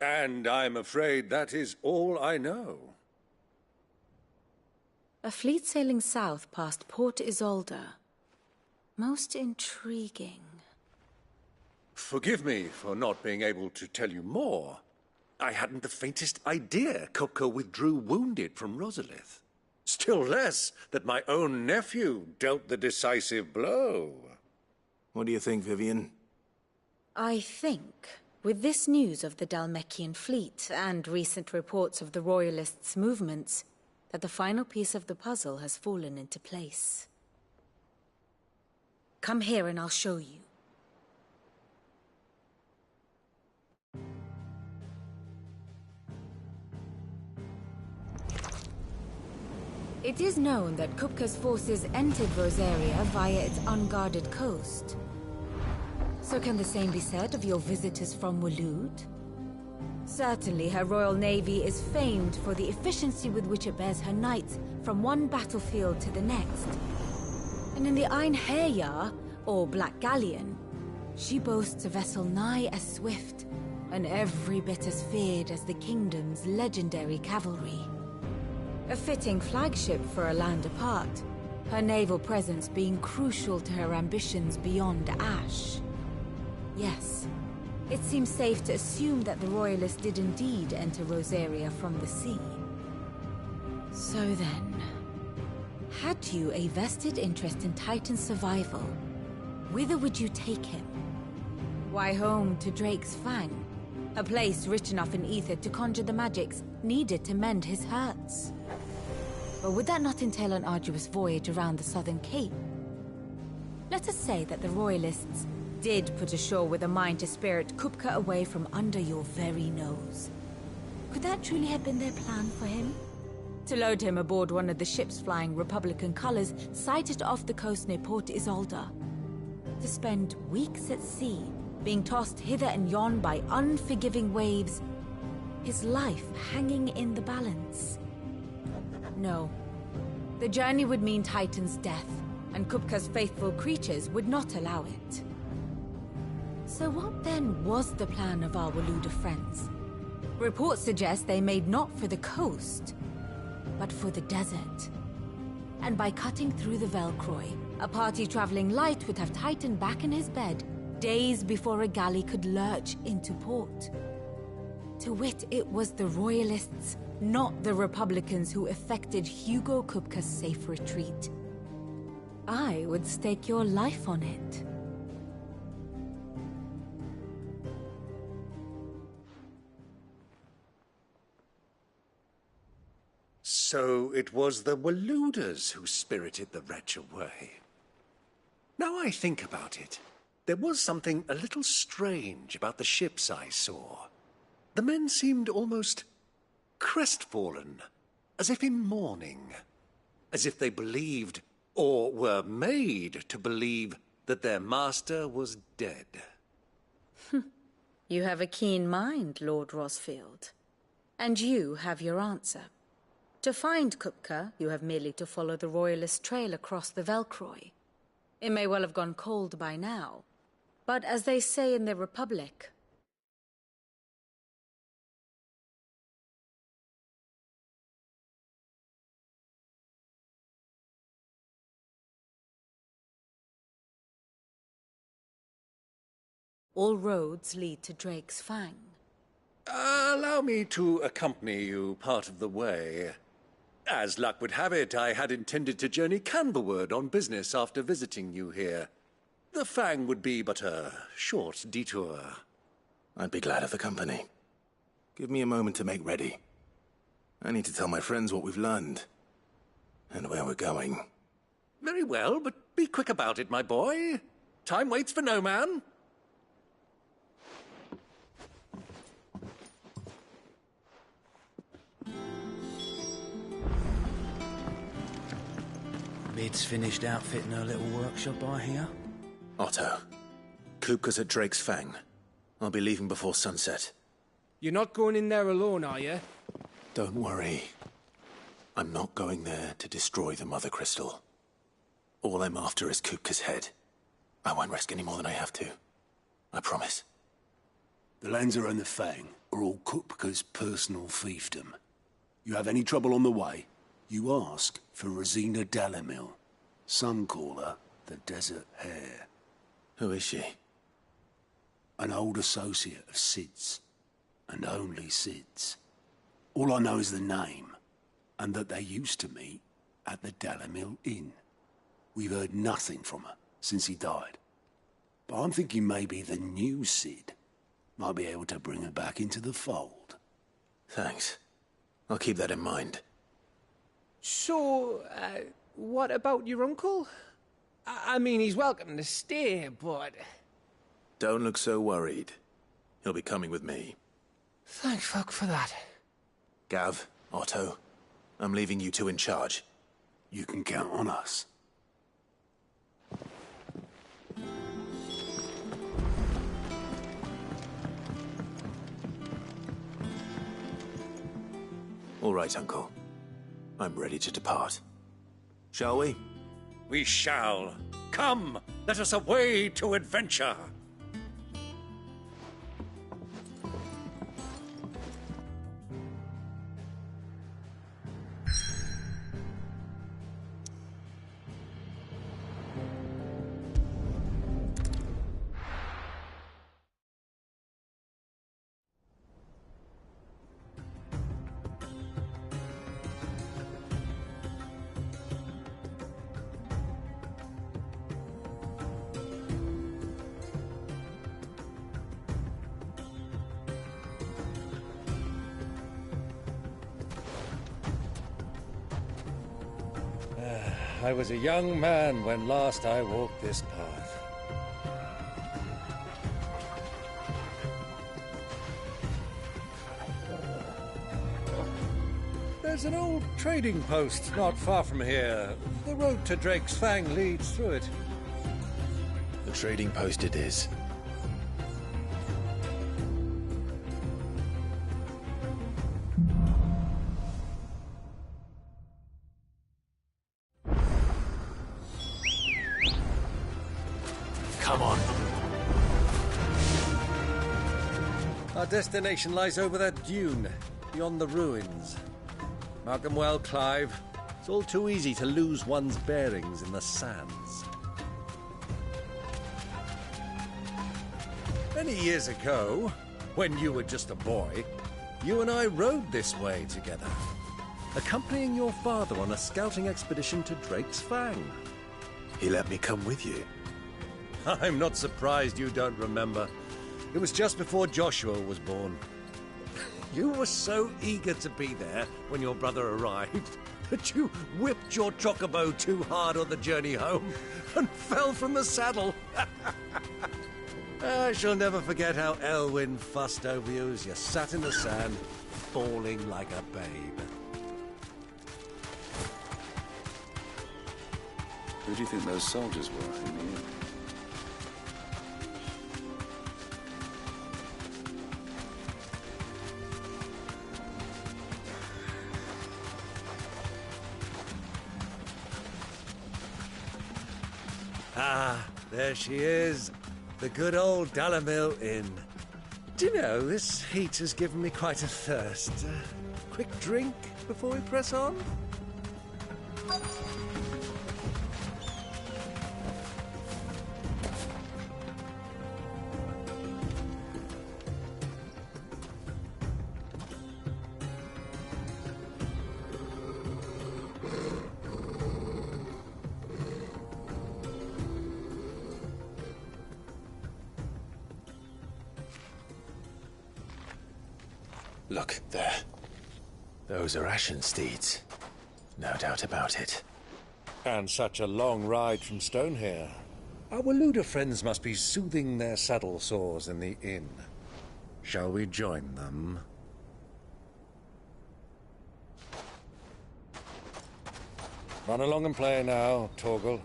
And I'm afraid that is all I know. A fleet sailing south past Port Isolde. Most intriguing. Forgive me for not being able to tell you more. I hadn't the faintest idea Kupka withdrew wounded from Rosalith. Still less that my own nephew dealt the decisive blow. What do you think, Vivian? I think, with this news of the Dalmekian fleet and recent reports of the Royalists' movements, that the final piece of the puzzle has fallen into place. Come here and I'll show you. It is known that Kupka's forces entered Rosaria via its unguarded coast. So can the same be said of your visitors from Waloed? Certainly, her Royal Navy is famed for the efficiency with which it bears her knights from one battlefield to the next. And in the Einherjar, or Black Galleon, she boasts a vessel nigh as swift, and every bit as feared as the kingdom's legendary cavalry. A fitting flagship for a land apart, her naval presence being crucial to her ambitions beyond Ash. Yes, it seems safe to assume that the Royalists did indeed enter Rosaria from the sea. So then, had you a vested interest in Titan's survival, whither would you take him? Why, home to Drake's Fang, a place rich enough in ether to conjure the magics needed to mend his hurts. But would that not entail an arduous voyage around the southern cape? Let us say that the Royalists did put ashore with a mind to spirit Kupka away from under your very nose. Could that truly have been their plan for him? To load him aboard one of the ships flying Republican colors sighted off the coast near Port Isolde. To spend weeks at sea, being tossed hither and yon by unforgiving waves, his life hanging in the balance. No. The journey would mean Titan's death, and Kupka's faithful creatures would not allow it. So what then was the plan of our Waluda friends? Reports suggest they made not for the coast, but for the desert. And by cutting through the Velcroy, a party traveling light would have Titan back in his bed days before a galley could lurch into port. To wit, it was the Royalists, not the Republicans, who effected Hugo Kupka's safe retreat. I would stake your life on it. So it was the Waludas who spirited the wretch away. Now I think about it, there was something a little strange about the ships I saw. The men seemed almost crestfallen, as if in mourning, as if they believed, or were made to believe, that their master was dead. You have a keen mind, Lord Rosfield. And you have your answer. To find Kupka, you have merely to follow the Royalist trail across the Velcroy. It may well have gone cold by now, but as they say in the Republic, All roads lead to Drake's Fang. Allow me to accompany you part of the way. As luck would have it, I had intended to journey Canberward on business after visiting you here. The Fang would be but a short detour. I'd be glad of the company. Give me a moment to make ready. I need to tell my friends what we've learned. And where we're going. Very well, but be quick about it, my boy. Time waits for no man. Bid's finished outfitting her little workshop, I hear. Otto, Kupka's at Drake's Fang. I'll be leaving before sunset. You're not going in there alone, are you? Don't worry. I'm not going there to destroy the Mother Crystal. All I'm after is Kupka's head. I won't risk any more than I have to. I promise. The Lancer and the Fang are all Kupka's personal fiefdom. You have any trouble on the way, you ask for Rosina Dalamil. Some call her the Desert Hare. Who is she? An old associate of Sid's, and only Sid's. All I know is the name, and that they used to meet at the Dalamil Inn. We've heard nothing from her since he died. But I'm thinking maybe the new Sid might be able to bring her back into the fold. Thanks. I'll keep that in mind. So, what about your uncle? I mean, he's welcome to stay, but... Don't look so worried. He'll be coming with me. Thank fuck for that. Gav, Otto, I'm leaving you two in charge. You can count on us. All right, Uncle. I'm ready to depart. Shall we? We shall. Come, let us away to adventure. I was a young man when last I walked this path. There's an old trading post not far from here. The road to Drake's Fang leads through it. The trading post it is. Come on. Our destination lies over that dune, beyond the ruins. Mark 'em well, Clive. It's all too easy to lose one's bearings in the sands. Many years ago, when you were just a boy, you and I rode this way together, accompanying your father on a scouting expedition to Drake's Fang. He let me come with you. I'm not surprised you don't remember. It was just before Joshua was born. You were so eager to be there when your brother arrived that you whipped your chocobo too hard on the journey home and fell from the saddle. I shall never forget how Elwyn fussed over you as you sat in the sand, bawling like a babe. Who do you think those soldiers were in the inn? Ah, there she is. The good old Dalamil Inn. Do you know, this heat has given me quite a thirst. Quick drink before we press on? Look, there. Those are ashen steeds. No doubt about it. And such a long ride from Stonehere. Our Waluda friends must be soothing their saddle sores in the inn. Shall we join them? Run along and play now, Torgal.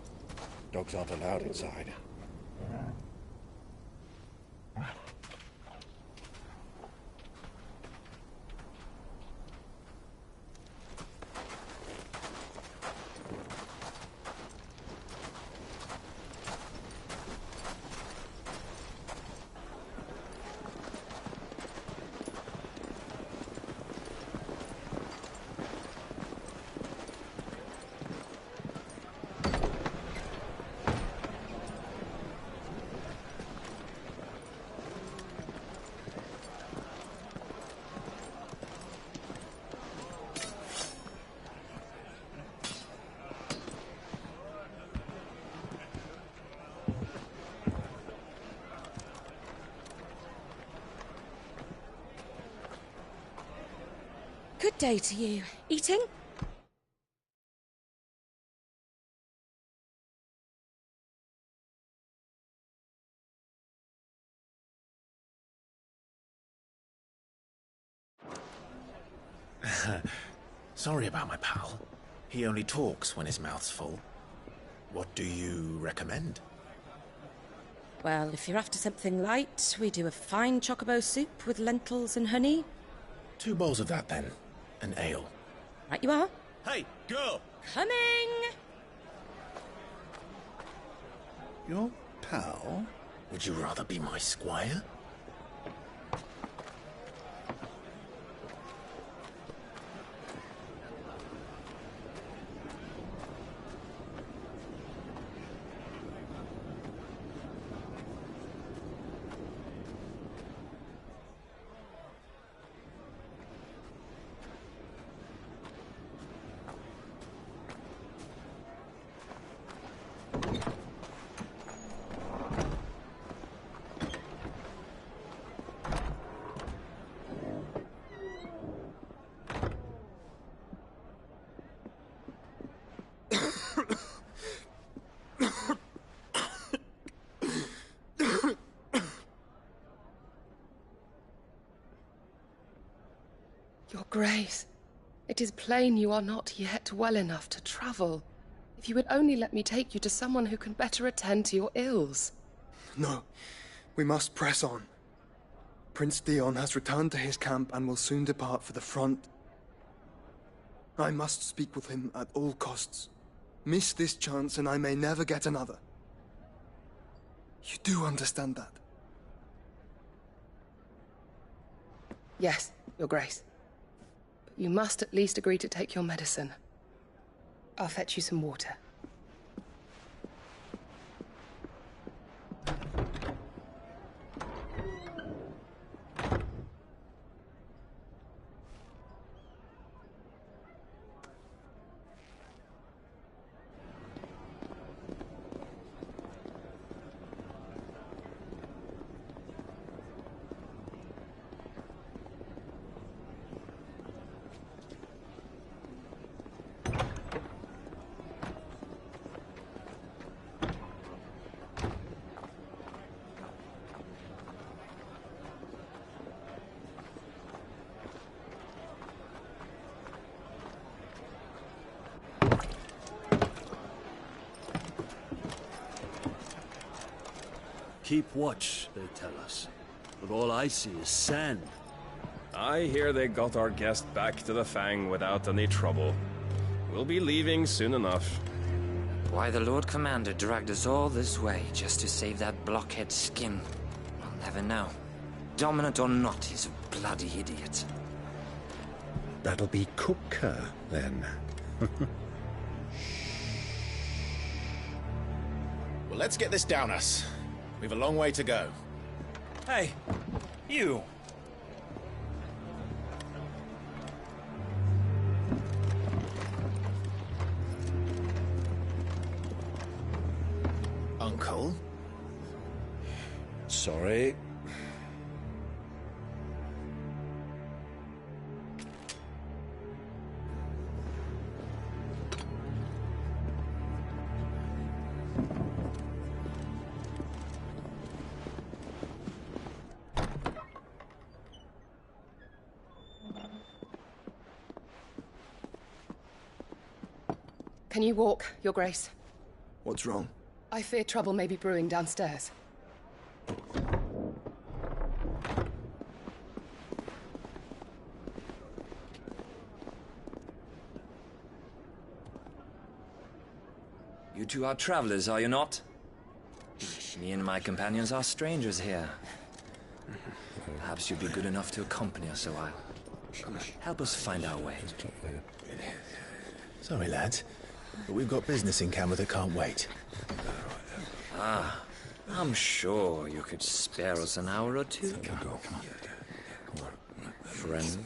Dogs aren't allowed inside. Good day to you. Eating? Sorry about my pal. He only talks when his mouth's full. What do you recommend? Well, if you're after something light, we do a fine chocobo soup with lentils and honey. 2 bowls of that, then. An ale. Right you are. Hey, girl! Coming! Your pal? Would you rather be my squire? Your Grace, it is plain you are not yet well enough to travel. If you would only let me take you to someone who can better attend to your ills. No, we must press on. Prince Dion has returned to his camp and will soon depart for the front. I must speak with him at all costs. Miss this chance and I may never get another. You do understand that? Yes, Your Grace. But you must at least agree to take your medicine. I'll fetch you some water. Keep watch, they tell us. But all I see is sand. I hear they got our guest back to the Fang without any trouble. We'll be leaving soon enough. Why the Lord Commander dragged us all this way just to save that blockhead skin, I'll never know. Dominant or not, he's a bloody idiot. That'll be Cooker, then. Well, let's get this down us. We've a long way to go. Hey, you! Uncle? Sorry. Can you walk, Your Grace? What's wrong? I fear trouble may be brewing downstairs. You two are travelers, are you not? Me and my companions are strangers here. Perhaps you'd be good enough to accompany us a while. Help us find our way. Sorry, lads, but we've got business in camera that can't wait. Ah, I'm sure you could spare us an hour or two. Come on. Friend.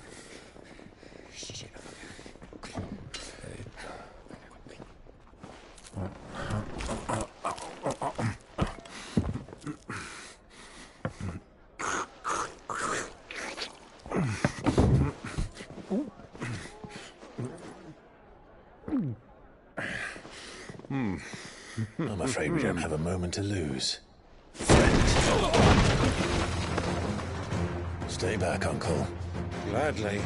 I'm afraid we don't have a moment to lose. Stay back, Uncle. Gladly.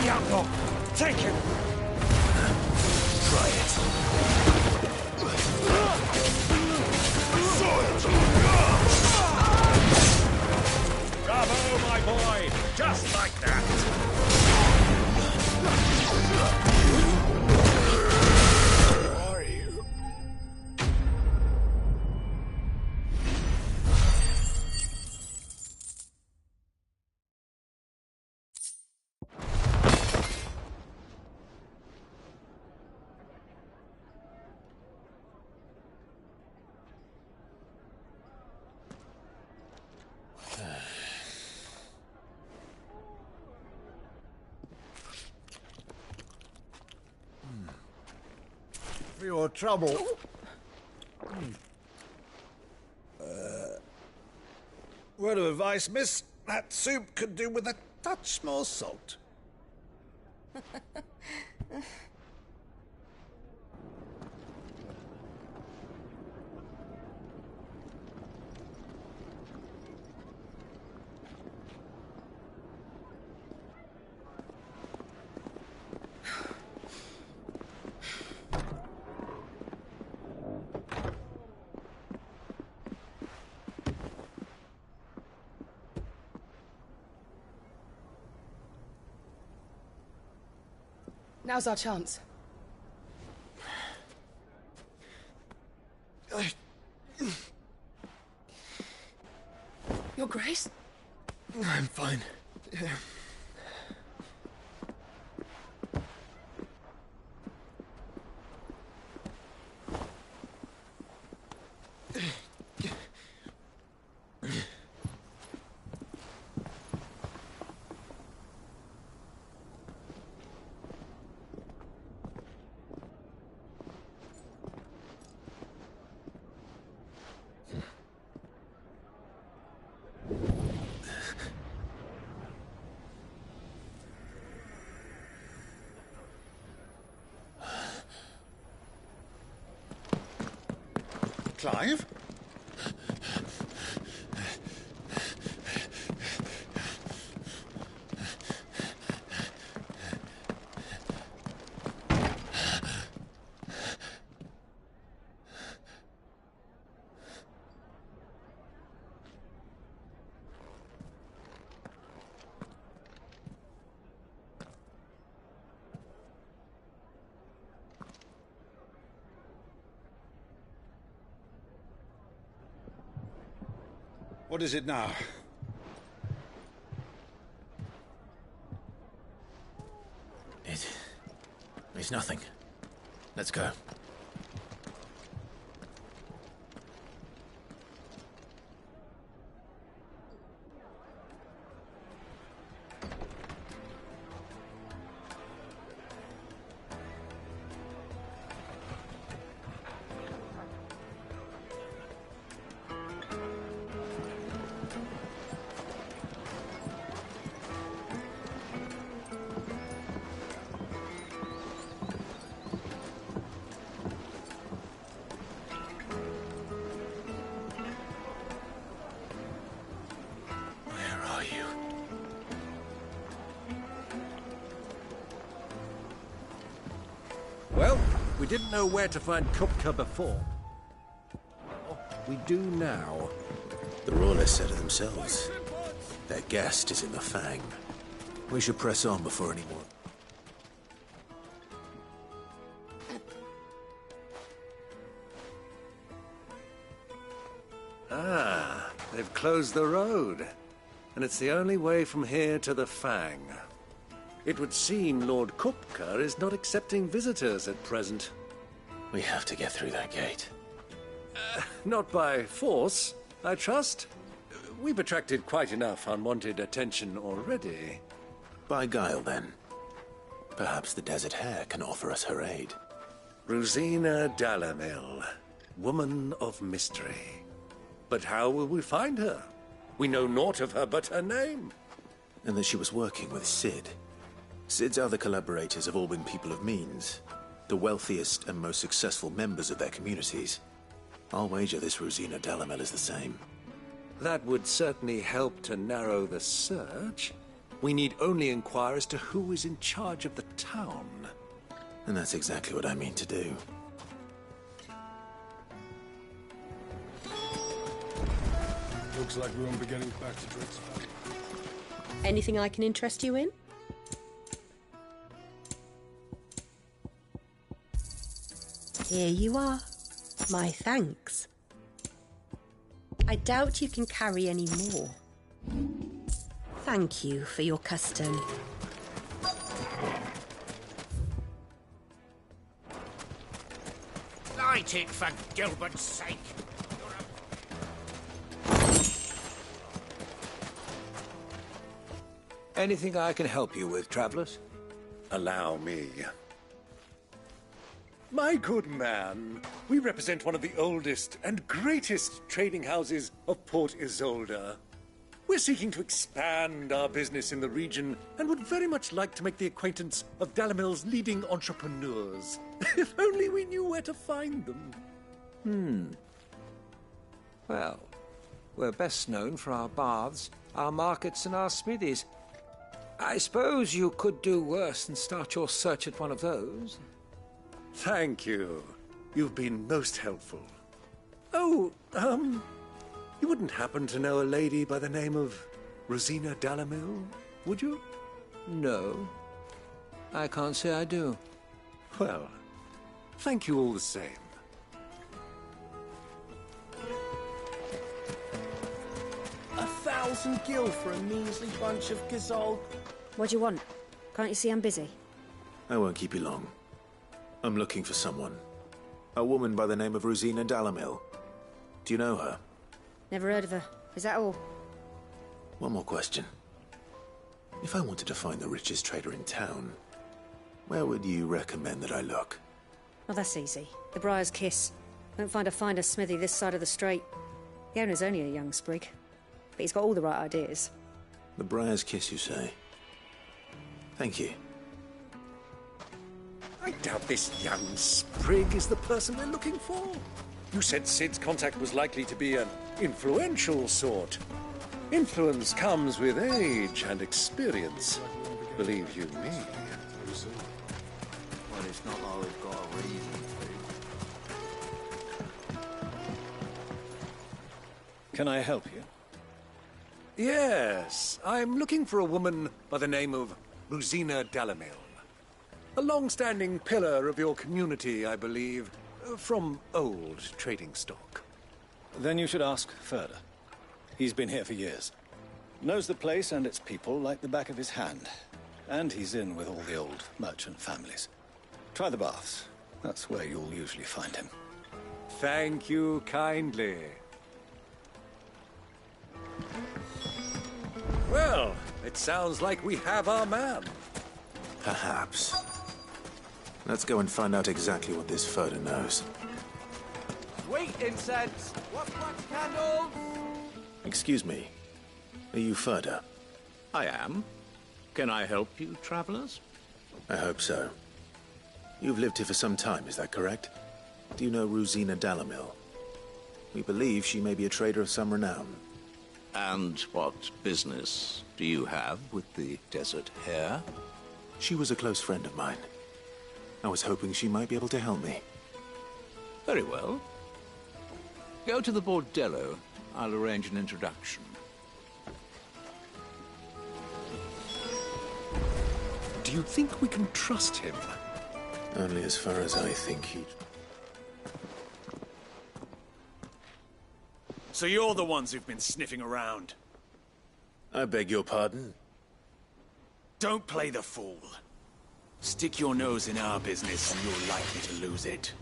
Iago, take him! Try it. Bravo, my boy! Just like that! Where are you? For your trouble. Word of advice, miss. That soup could do with a touch more salt. Now's our chance. Your Grace? I'm fine. Clive? What is it now? It's nothing. Let's go. Well, we didn't know where to find Kupka before. We do now. The Royalists said it themselves. Their guest is in the Fang. We should press on before any more. Ah, they've closed the road. And it's the only way from here to the Fang. It would seem Lord Kupka is not accepting visitors at present. We have to get through that gate. Not by force, I trust. We've attracted quite enough unwanted attention already. By guile, then. Perhaps the Desert Hare can offer us her aid. Rosina Dalamil, woman of mystery. But how will we find her? We know naught of her but her name. And that she was working with Sid. Sid's other collaborators have all been people of means. The wealthiest and most successful members of their communities. I'll wager this Rosina Dalamil is the same. That would certainly help to narrow the search. We need only inquire as to who is in charge of the town. And that's exactly what I mean to do. Looks like we won't be getting back to drinks. Anything I can interest you in? Here you are. My thanks. I doubt you can carry any more. Thank you for your custom. Light it, for Gilbert's sake. Anything I can help you with, travelers? Allow me. My good man, we represent one of the oldest and greatest trading houses of Port Isolde. We're seeking to expand our business in the region and would very much like to make the acquaintance of Dalamil's leading entrepreneurs. If only we knew where to find them. Well, we're best known for our baths, our markets, and our smithies. I suppose you could do worse than start your search at one of those. Thank you. You've been most helpful. Oh, you wouldn't happen to know a lady by the name of Rosina Dalamil, would you? No. I can't say I do. Well, thank you all the same. 1,000 gil for a measly bunch of gazelle. What do you want? Can't you see I'm busy? I won't keep you long. I'm looking for someone. A woman by the name of Rosina Dalamil. Do you know her? Never heard of her. Is that all? One more question. If I wanted to find the richest trader in town, where would you recommend that I look? Oh, that's easy. The Briar's Kiss. Won't find a finer smithy this side of the strait. The owner's only a young sprig, but he's got all the right ideas. The Briar's Kiss, you say? Thank you. I doubt this young sprig is the person we're looking for. You said Sid's contact was likely to be an influential sort. Influence comes with age and experience. Believe you me. Well, it's not always got a reason to. Can I help you? Yes, I'm looking for a woman by the name of Rosina Dalamil. A long-standing pillar of your community, I believe, from old trading stock. Then you should ask Ferda. He's been here for years. Knows the place and its people like the back of his hand. And he's in with all the old merchant families. Try the baths. That's where you'll usually find him. Thank you kindly. Well, it sounds like we have our man. Perhaps. Let's go and find out exactly what this Ferda knows. Sweet incense! What wax candles? Excuse me. Are you Ferda? I am. Can I help you, travelers? I hope so. You've lived here for some time, is that correct? Do you know Rosina Dalamil? We believe she may be a trader of some renown. And what business do you have with the Desert Hare? She was a close friend of mine. I was hoping she might be able to help me. Very well. Go to the bordello. I'll arrange an introduction. Do you think we can trust him? Only as far as I think he'd... So you're the ones who've been sniffing around? I beg your pardon? Don't play the fool. Stick your nose in our business and you're likely to lose it.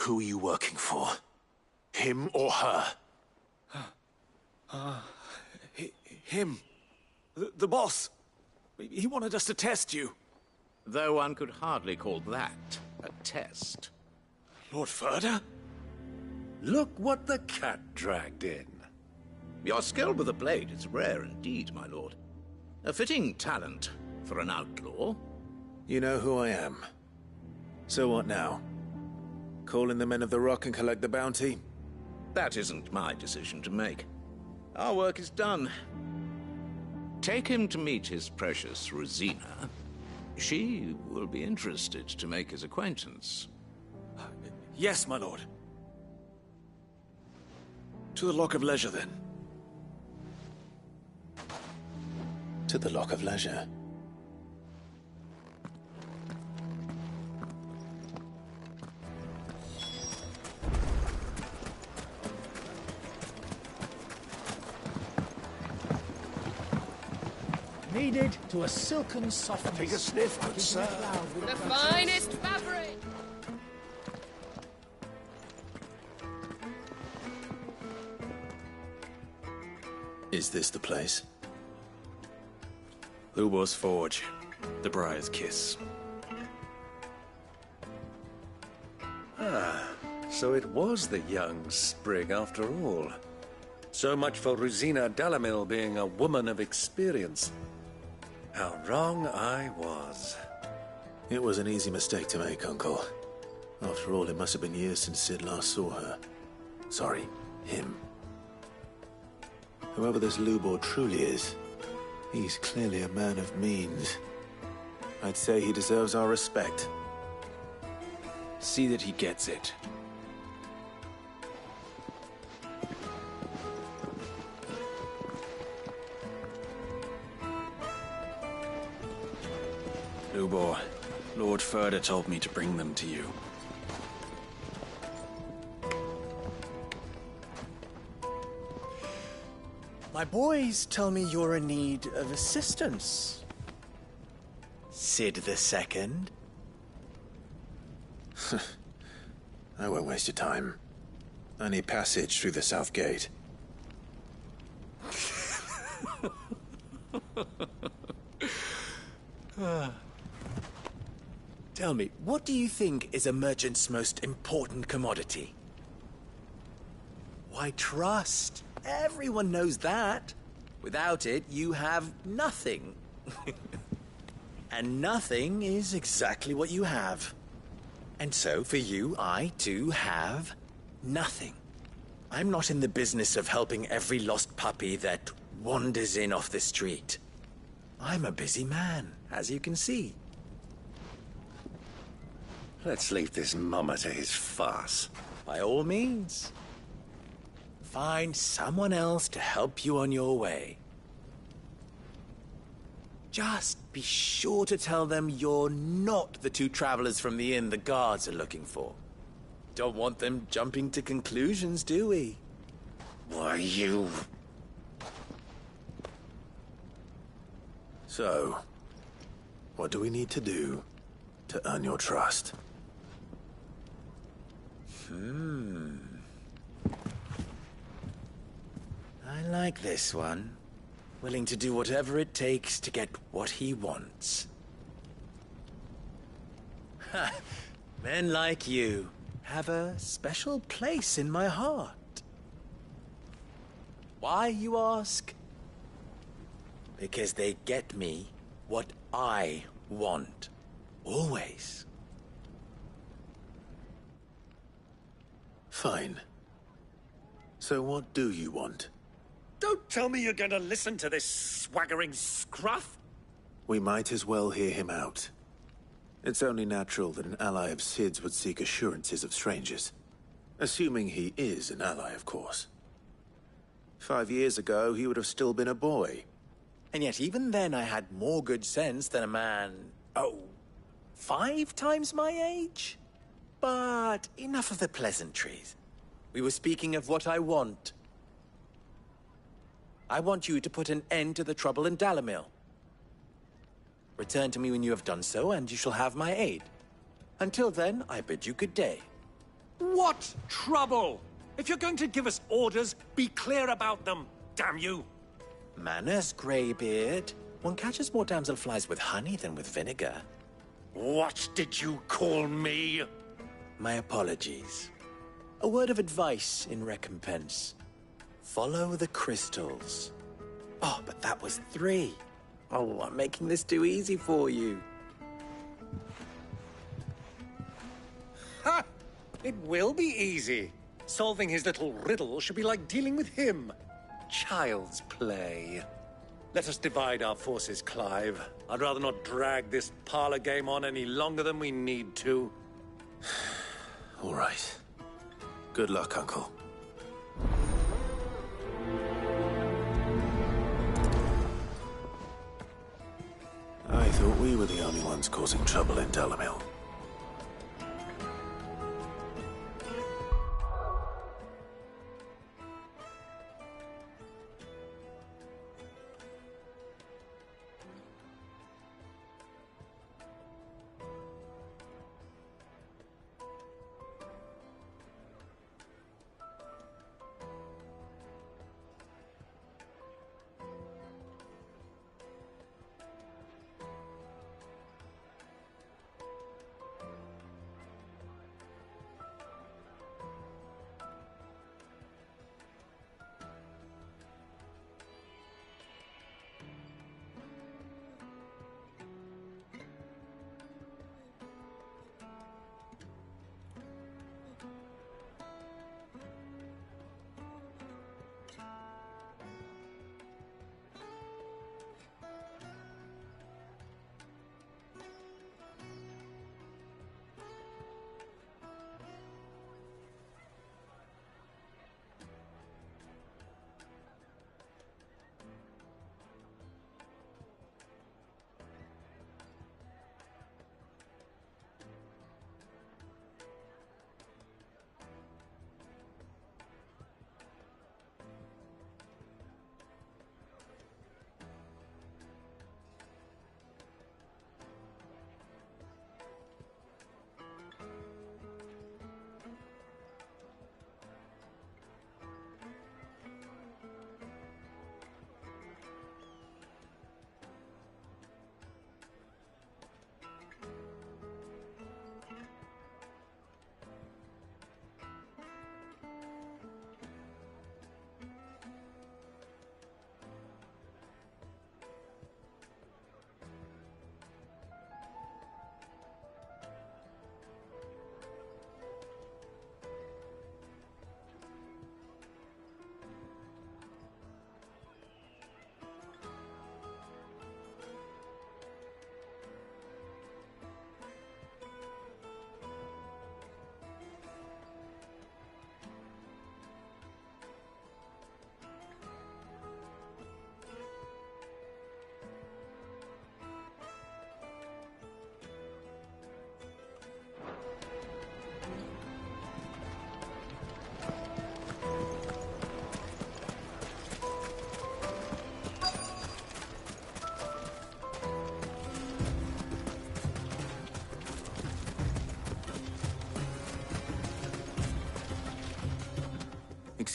Who are you working for? Him or her? Him. The boss. He wanted us to test you. Though one could hardly call that a test. Lord Ferda? Look what the cat dragged in. Your skill with the blade is rare indeed, my lord. A fitting talent for an outlaw. You know who I am. So what now? Call in the men of the Rock and collect the bounty? That isn't my decision to make. Our work is done. Take him to meet his precious Rosina. She will be interested to make his acquaintance. Yes, my lord. To the Lock of Leisure, then. To the Lock of Leisure. Kneaded to a silken softness. Take a sniff, good sir. The finest fabric! Is this the place? Lubor's Forge. The Briar's Kiss. Ah, so it was the young sprig after all. So much for Rosina Dalamil being a woman of experience. How wrong I was. It was an easy mistake to make, Uncle. After all, it must have been years since Sid last saw her. Sorry, him. Whoever this Lubor truly is, he's clearly a man of means. I'd say he deserves our respect. See that he gets it. Lubor, Lord Ferda told me to bring them to you. My boys tell me you're in need of assistance. Sid the Second? I won't waste your time. I need passage through the south gate. Tell me, what do you think is a merchant's most important commodity? Why, trust. Everyone knows that. Without it, you have nothing. And nothing is exactly what you have. And so, for you, I, too, have nothing. I'm not in the business of helping every lost puppy that wanders in off the street. I'm a busy man, as you can see. Let's leave this mummer to his farce. By all means. Find someone else to help you on your way. Just be sure to tell them you're not the two travelers from the inn the guards are looking for. Don't want them jumping to conclusions, do we? Why, you... So, what do we need to do to earn your trust? I like this one. Willing to do whatever it takes to get what he wants. Ha! Men like you have a special place in my heart. Why, you ask? Because they get me what I want. Always. Fine. So what do you want? Don't tell me you're going to listen to this swaggering scruff! We might as well hear him out. It's only natural that an ally of Sid's would seek assurances of strangers. Assuming he is an ally, of course. 5 years ago, he would have still been a boy. And yet even then I had more good sense than a man, 5 times my age? But enough of the pleasantries. We were speaking of what I want. I want you to put an end to the trouble in Dalamil. Return to me when you have done so, and you shall have my aid. Until then, I bid you good day. What trouble? If you're going to give us orders, be clear about them, damn you! Manners, Greybeard. One catches more damselflies with honey than with vinegar. What did you call me? My apologies. A word of advice in recompense. Follow the crystals. Oh, but that was 3. Oh, I'm making this too easy for you. Ha! It will be easy. Solving his little riddle should be like dealing with him. Child's play. Let us divide our forces, Clive. I'd rather not drag this parlor game on any longer than we need to. All right. Good luck, Uncle. I thought we were the only ones causing trouble in Dalamil.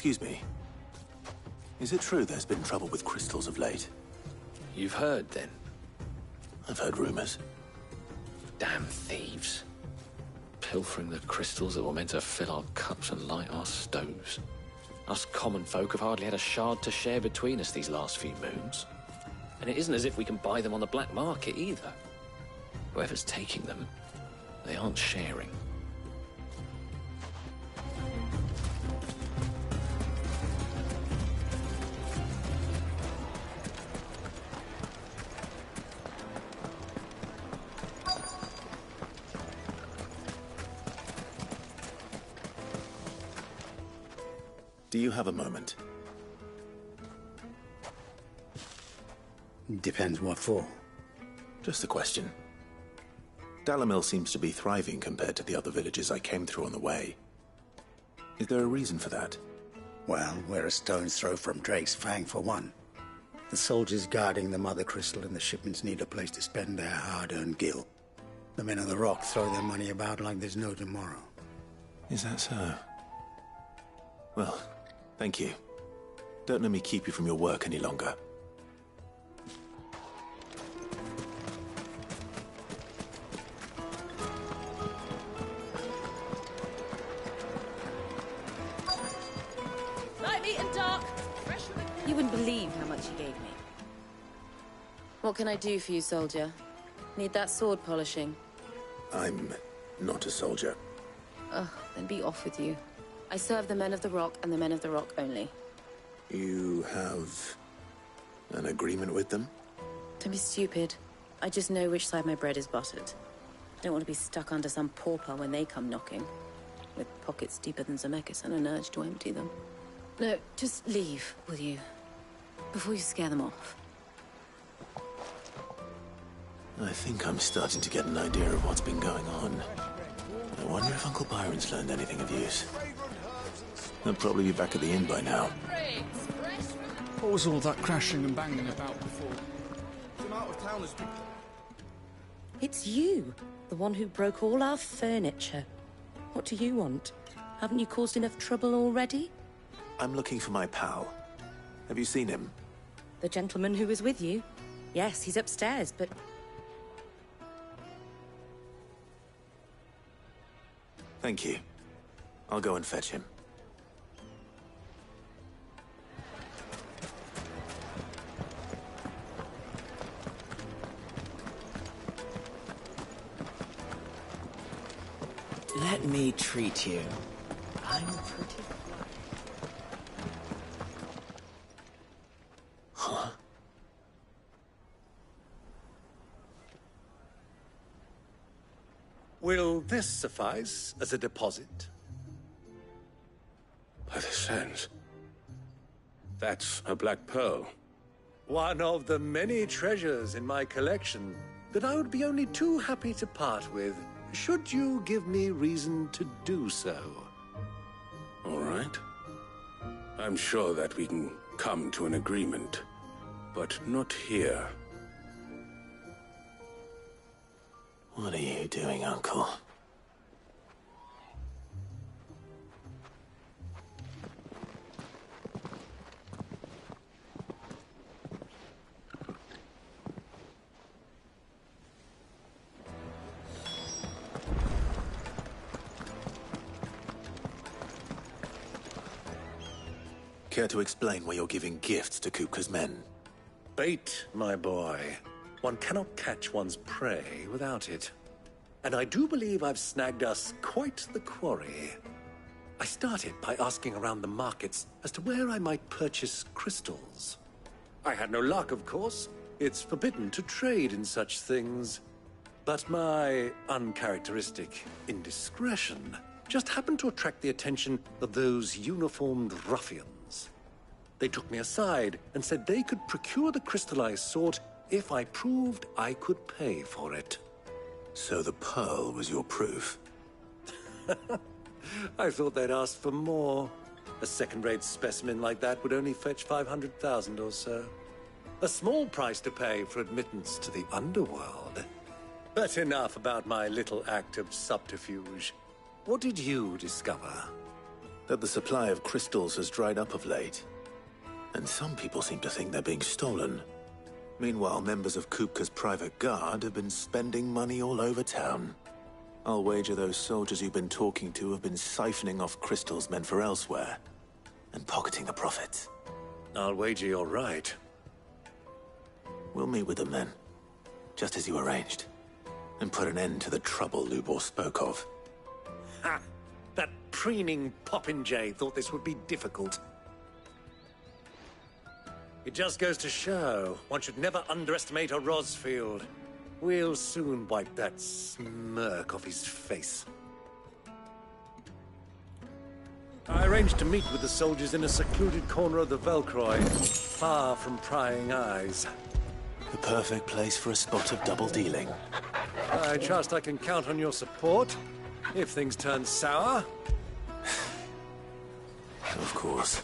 Excuse me. Is it true there's been trouble with crystals of late? You've heard, then? I've heard rumors. Damn thieves. Pilfering the crystals that were meant to fill our cups and light our stoves. Us common folk have hardly had a shard to share between us these last few moons. And it isn't as if we can buy them on the black market either. Whoever's taking them, they aren't sharing. Do you have a moment? Depends what for. Just a question. Dalamil seems to be thriving compared to the other villages I came through on the way. Is there a reason for that? Well, we're a stone's throw from Drake's Fang, for one. The soldiers guarding the Mother Crystal and the shipments need a place to spend their hard-earned gil. The men of the Rock throw their money about like there's no tomorrow. Is that so? Well, thank you. Don't let me keep you from your work any longer. Light, meat, and dark. You wouldn't believe how much he gave me. What can I do for you, soldier? Need that sword polishing? I'm not a soldier. Ugh, then be off with you. I serve the men of the Rock and the men of the Rock only. You have an agreement with them? Don't be stupid. I just know which side my bread is buttered. I don't want to be stuck under some pauper when they come knocking, with pockets deeper than Zemeckis and an urge to empty them. No, just leave, will you? Before you scare them off. I think I'm starting to get an idea of what's been going on. I wonder if Uncle Byron's learned anything of use. They'll probably be back at the inn by now. What was all that crashing and banging about before? Some out-of-towners. It's you, the one who broke all our furniture. What do you want? Haven't you caused enough trouble already? I'm looking for my pal. Have you seen him? The gentleman who was with you? Yes, he's upstairs, but... Thank you. I'll go and fetch him. Let me treat you. I'm pretty... Huh? Will this suffice as a deposit? By the sands. That's a black pearl. One of the many treasures in my collection that I would be only too happy to part with, should you give me reason to do so. All right. I'm sure that we can come to an agreement, but not here. What are you doing, Uncle? Care to explain why you're giving gifts to Kupka's men? Bait, my boy. One cannot catch one's prey without it. And I do believe I've snagged us quite the quarry. I started by asking around the markets as to where I might purchase crystals. I had no luck, of course. It's forbidden to trade in such things. But my uncharacteristic indiscretion just happened to attract the attention of those uniformed ruffians. They took me aside and said they could procure the crystal I sought if I proved I could pay for it. So the pearl was your proof? I thought they'd asked for more. A second-rate specimen like that would only fetch 500,000 or so. A small price to pay for admittance to the underworld. But enough about my little act of subterfuge. What did you discover? that the supply of crystals has dried up of late. And some people seem to think they're being stolen. Meanwhile, members of Kupka's private guard have been spending money all over town. I'll wager those soldiers you've been talking to have been siphoning off crystals meant for elsewhere, and pocketing the profits. I'll wager you're right. We'll meet with them then, just as you arranged, and put an end to the trouble Lubor spoke of. Ha! That preening popinjay thought this would be difficult. It just goes to show, one should never underestimate a Rosfield. We'll soon wipe that smirk off his face. I arranged to meet with the soldiers in a secluded corner of the Velcroy, far from prying eyes. The perfect place for a spot of double dealing. I trust I can count on your support, if things turn sour. Of course.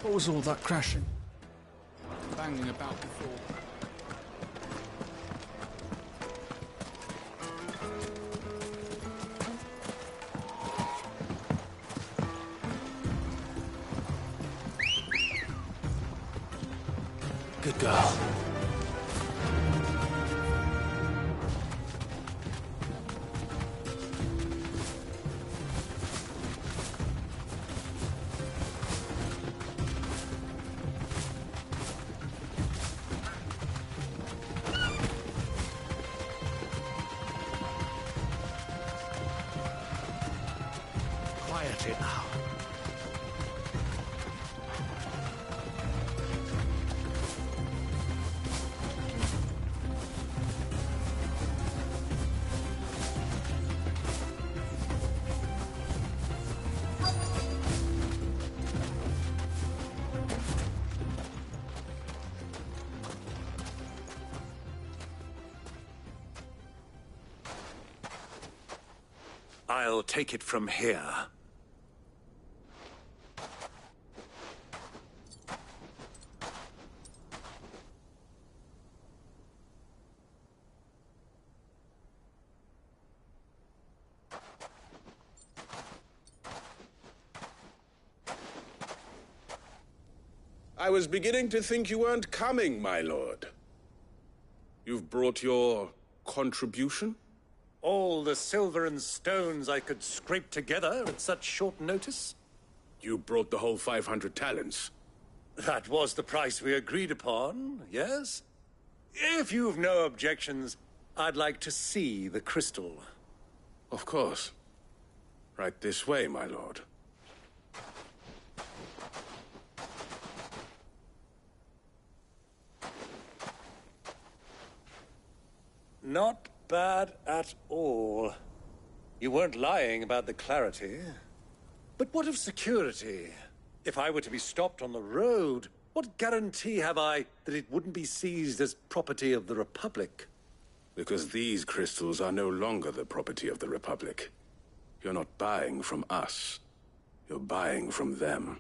What was all that crashing? Banging about before? Good girl. Quiet it now. I'll take it from here. I was beginning to think you weren't coming, my lord. You've brought your contribution? All the silver and stones I could scrape together at such short notice? You brought the whole 500 talents. That was the price we agreed upon, yes? If you've no objections, I'd like to see the crystal. Of course. Right this way, my lord. Not bad at all. You weren't lying about the clarity. But what of security? If I were to be stopped on the road, what guarantee have I that it wouldn't be seized as property of the Republic? Because these crystals are no longer the property of the Republic. You're not buying from us. You're buying from them.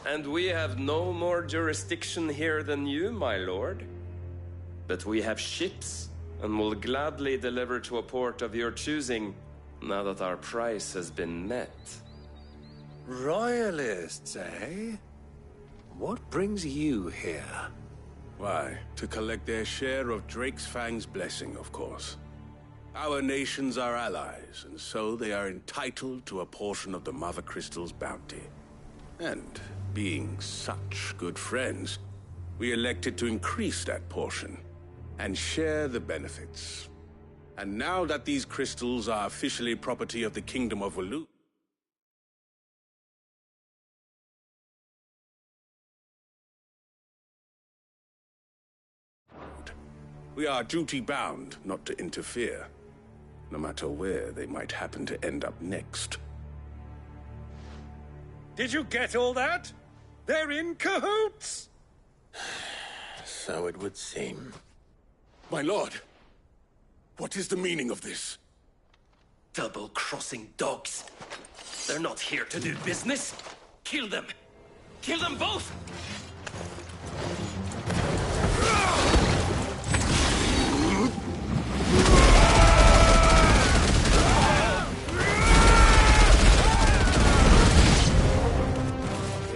And we have no more jurisdiction here than you, my lord. But we have ships, and will gladly deliver to a port of your choosing, now that our price has been met. Royalists, eh? What brings you here? Why, to collect their share of Drake's Fang's blessing, of course. Our nations are allies, and so they are entitled to a portion of the Mother Crystal's bounty. And being such good friends, we elected to increase that portion and share the benefits. And now that these crystals are officially property of the Kingdom of Waloed, we are duty-bound not to interfere, no matter where they might happen to end up next. Did you get all that? They're in cahoots! So it would seem. My lord, What is the meaning of this? Double-crossing dogs. They're not here to do business. Kill them. Kill them both!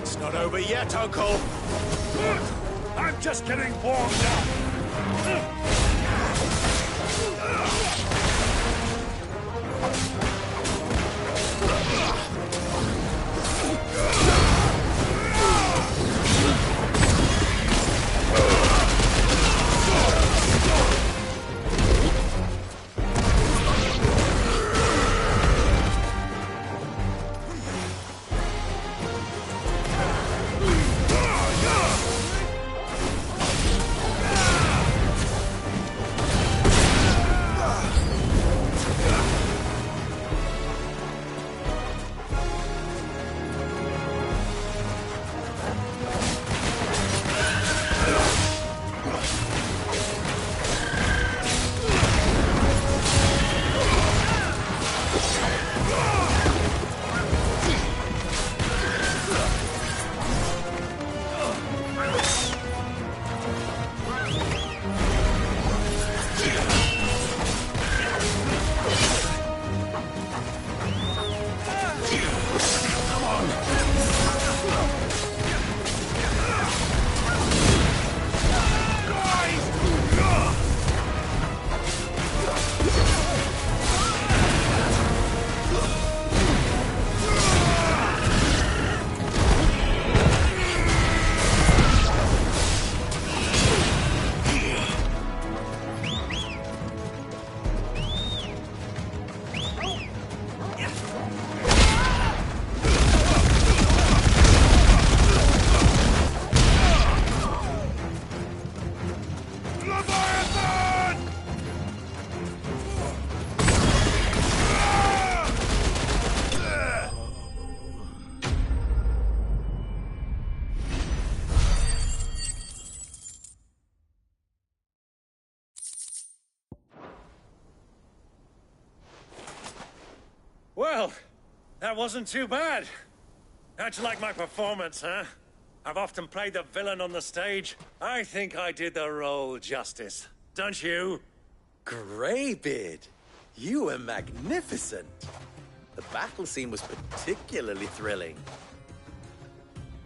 It's not over yet, Uncle! I'm just getting warmed up! Well, that wasn't too bad. How'd you like my performance, huh? I've often played the villain on the stage. I think I did the role justice. Don't you? Greybeard, you were magnificent. The battle scene was particularly thrilling.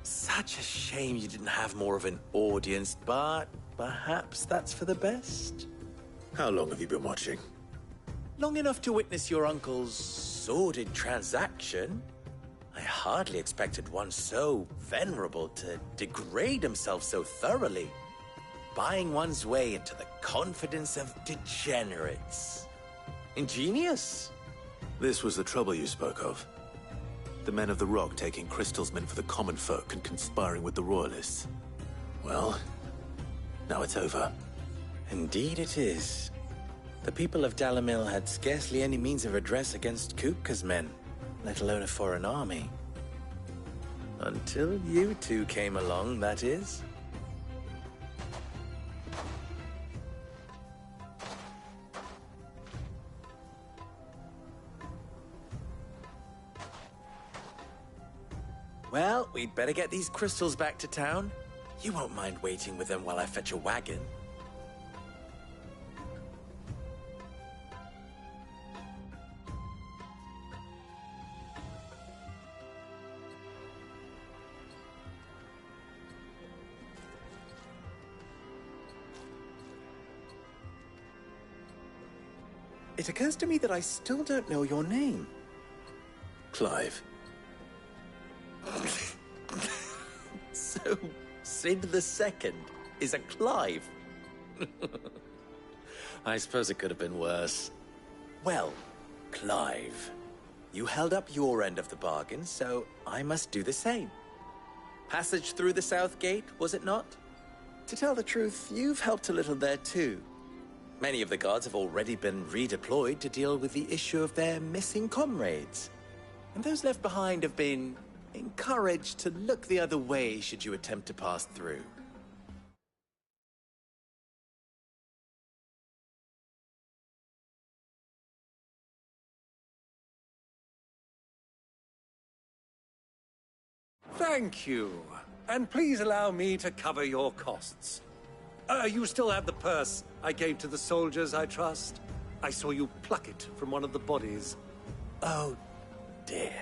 Such a shame you didn't have more of an audience, but perhaps that's for the best. How long have you been watching? Long enough to witness your uncle's sordid transaction. I hardly expected one so venerable to degrade himself so thoroughly, buying one's way into the confidence of degenerates. Ingenious. This was the trouble you spoke of. The men of the Rock taking crystals meant for the common folk and conspiring with the Royalists. Well, now it's over. Indeed it is. The people of Dalamil had scarcely any means of redress against Kupka's men, let alone a foreign army. Until you two came along, that is. Well, we'd better get these crystals back to town. You won't mind waiting with them while I fetch a wagon. It occurs to me that I still don't know your name. Clive. So, Sid the Second is a Clive? I suppose it could have been worse. Well, Clive, you held up your end of the bargain, so I must do the same. Passage through the South Gate, was it not? To tell the truth, you've helped a little there too. Many of the guards have already been redeployed to deal with the issue of their missing comrades. And those left behind have been encouraged to look the other way should you attempt to pass through. Thank you. And please allow me to cover your costs. You still have the purse I gave to the soldiers, I trust? I saw you pluck it from one of the bodies. Oh, dear.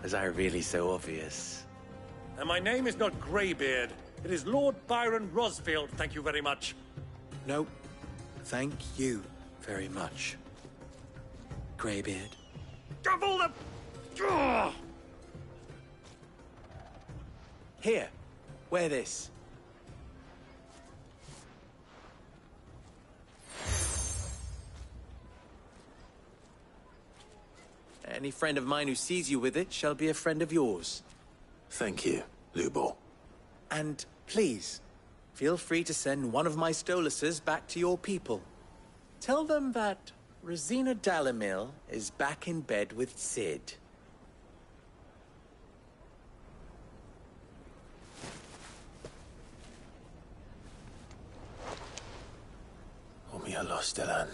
Was I really so obvious? And my name is not Greybeard. It is Lord Byron Rosfield, thank you very much. No, thank you very much, Greybeard. Of all the... Ugh! Here, wear this. Any friend of mine who sees you with it shall be a friend of yours. Thank you, Lubor. And please, feel free to send one of my Stoluses back to your people. Tell them that Rosina Dalamil is back in bed with Sid. Omia los delan.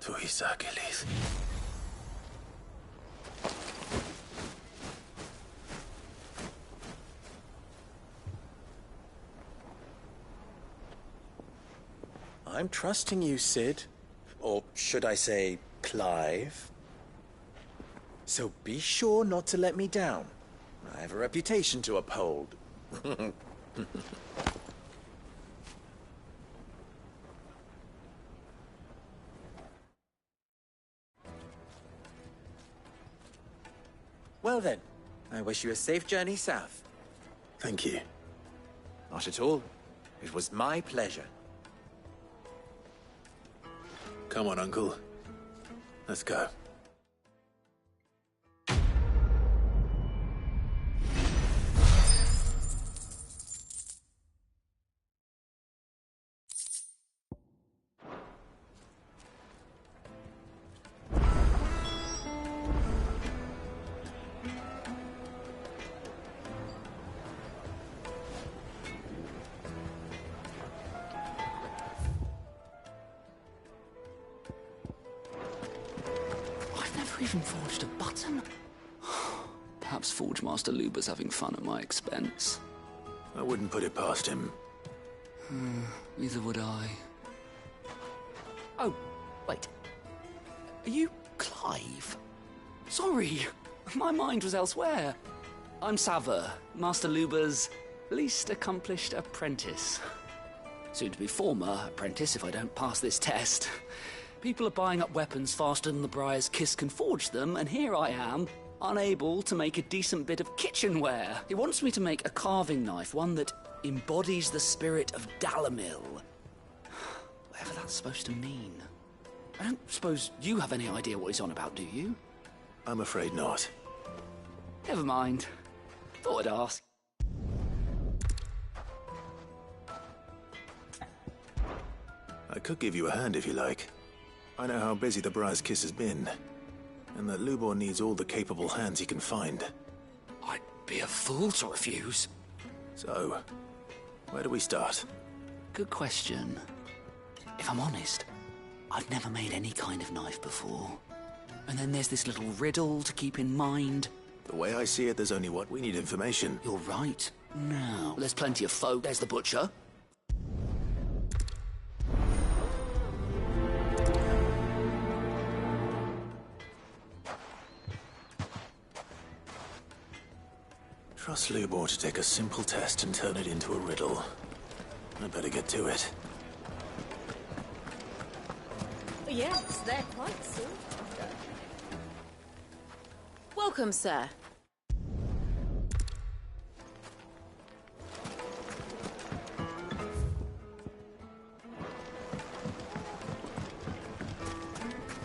Tu isakelis. I'm trusting you, Sid. Or should I say, Clive? So be sure not to let me down. I have a reputation to uphold. Well then, I wish you a safe journey south. Thank you. Not at all. It was my pleasure. Come on, Uncle. Let's go. Even forged a button? Perhaps Forge Master Luber's having fun at my expense. I wouldn't put it past him. Neither would I. Oh, wait. Are you Clive? Sorry, my mind was elsewhere. I'm Saver, Master Luber's least accomplished apprentice. Soon to be former apprentice if I don't pass this test. People are buying up weapons faster than the Briar's Kiss can forge them, and here I am, unable to make a decent bit of kitchenware. He wants me to make a carving knife, one that embodies the spirit of Dalamil. Whatever that's supposed to mean. I don't suppose you have any idea what he's on about, do you? I'm afraid not. Never mind. Thought I'd ask. I could give you a hand if you like. I know how busy the Briar's Kiss has been, and that Lubor needs all the capable hands he can find. I'd be a fool to refuse. So, where do we start? Good question. If I'm honest, I've never made any kind of knife before. And then there's this little riddle to keep in mind. The way I see it, there's only what we need information. You're right. Now, there's plenty of folk. There's the butcher. Trust Lubor to take a simple test and turn it into a riddle. I'd better get to it. Yes, they're quite sought after. Welcome, sir.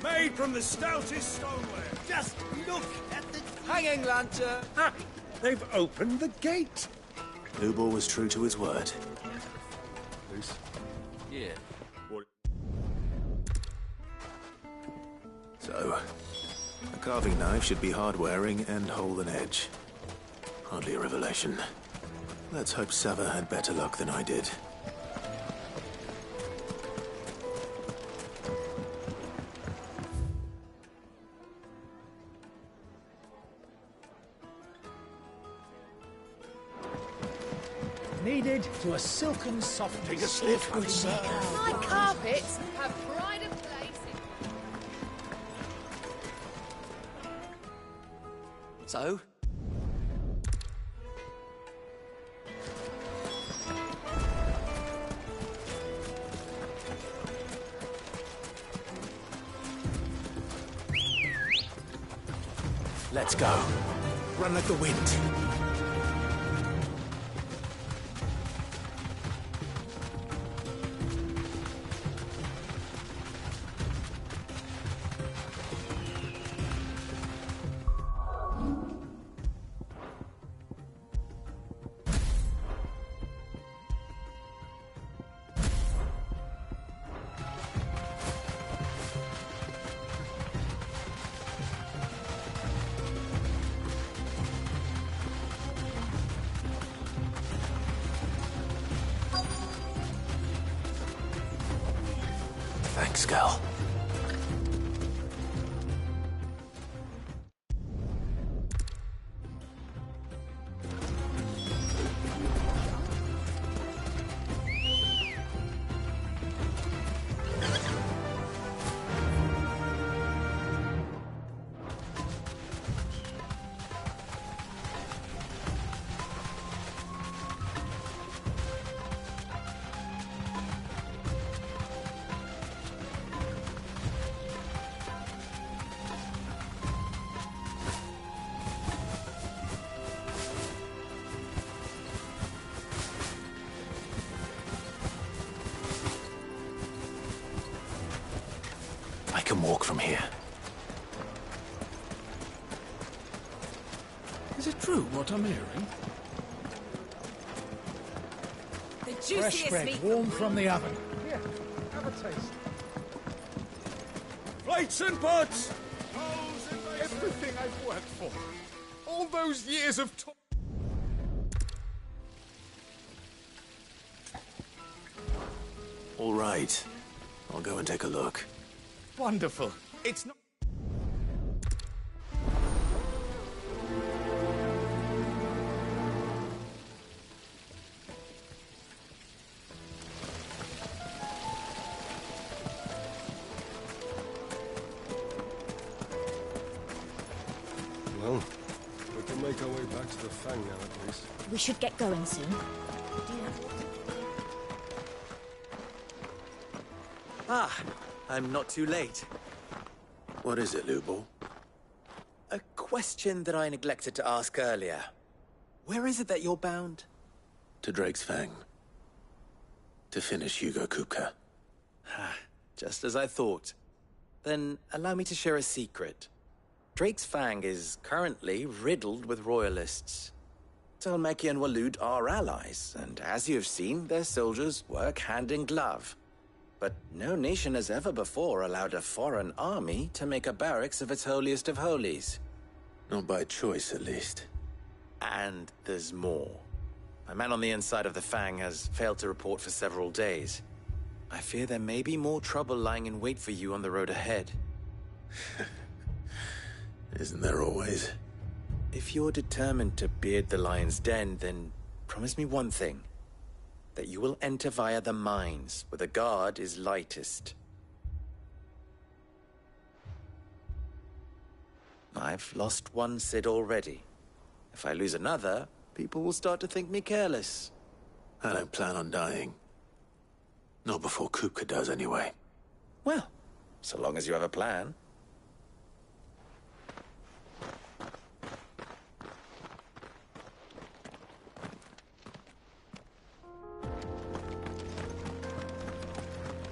Made from the stoutest stoneware. Just look at the hanging lantern. Ah, they've opened the gate. Lubor was true to his word. Loose. Yeah. So, a carving knife should be hard-wearing and hold an edge. Hardly a revelation. Let's hope Sava had better luck than I did. needed to a silken soft. Take a sniff, good sir. My carpets have pride of place in... So? Let's go. Run like the wind. Thanks, Gal. I can walk from here. Is it true what I'm hearing? The Fresh juiciest bread, meat warm from the oven. Here, have a taste. Plates and pots! Everything I've worked for. All those years of toil. All right. I'll go and take a look. Wonderful. It's not... Well, we can make our way back to the Fang now, at least. We should get going soon. Ah, I'm not too late. What is it, Lubor? A question that I neglected to ask earlier. Where is it that you're bound? To Drake's Fang. To finish Hugo Kupka. Just as I thought. Then allow me to share a secret. Drake's Fang is currently riddled with royalists. Talmeki and Walud are allies, and as you have seen, their soldiers work hand in glove. But no nation has ever before allowed a foreign army to make a barracks of its holiest of holies. Not by choice, at least. And there's more. A man on the inside of the Fang has failed to report for several days. I fear there may be more trouble lying in wait for you on the road ahead. Isn't there always? If you're determined to beard the lion's den, then promise me one thing. That you will enter via the mines, where the guard is lightest. I've lost one Cid already. If I lose another, people will start to think me careless. I don't plan on dying. Not before Kupka does, anyway. Well, so long as you have a plan.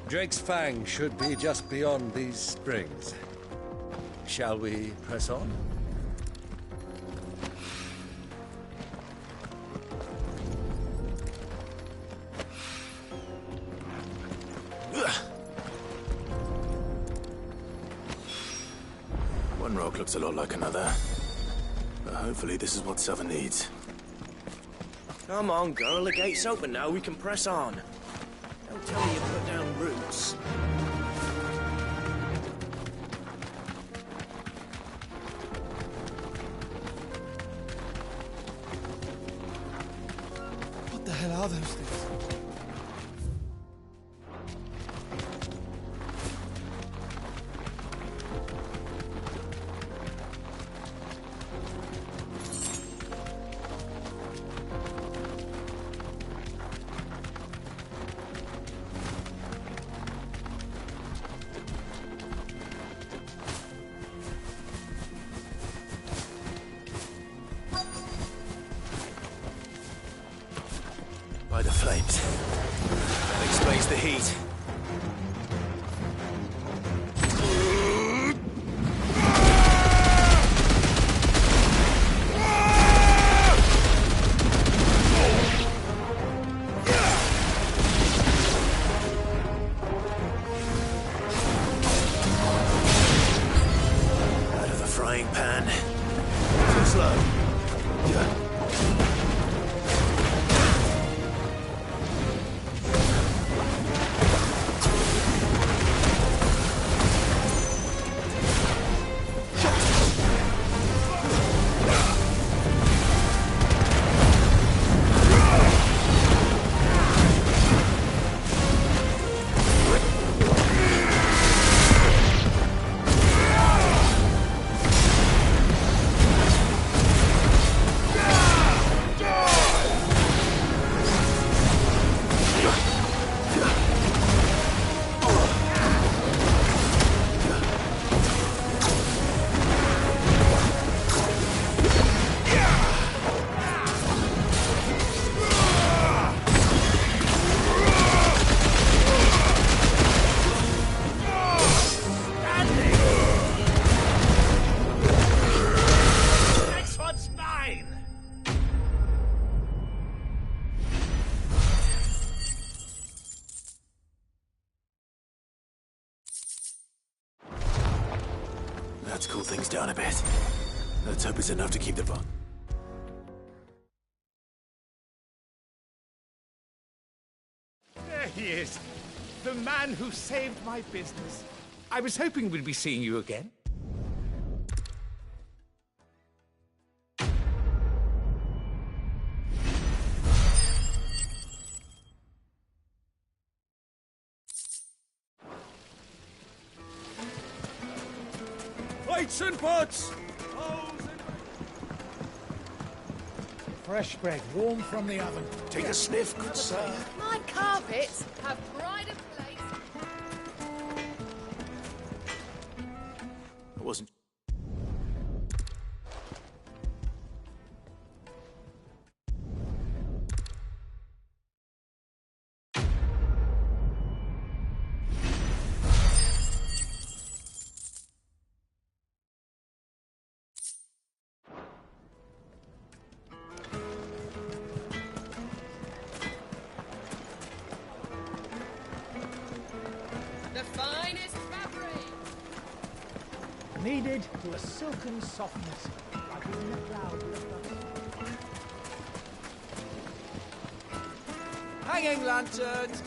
Drake's Fang should be just beyond these springs. Shall we press on? One rock looks a lot like another. But hopefully this is what Southern needs. Come on, girl. The gate's open now. We can press on. Don't tell me you put down roots. What the hell hell are those things? By the flames. That explains the heat. Out of the frying pan. Too slow. Let's cool things down a bit. Let's hope it's enough to keep the bomb. There he is. The man who saved my business. I was hoping we'd be seeing you again. Plates and pots! Fresh bread, warm from the oven. Take a sniff, good sir. My carpets have pride of place. I wasn't... The finest fabric. Kneaded to a silken softness, like in the cloud of dust. Hanging lanterns!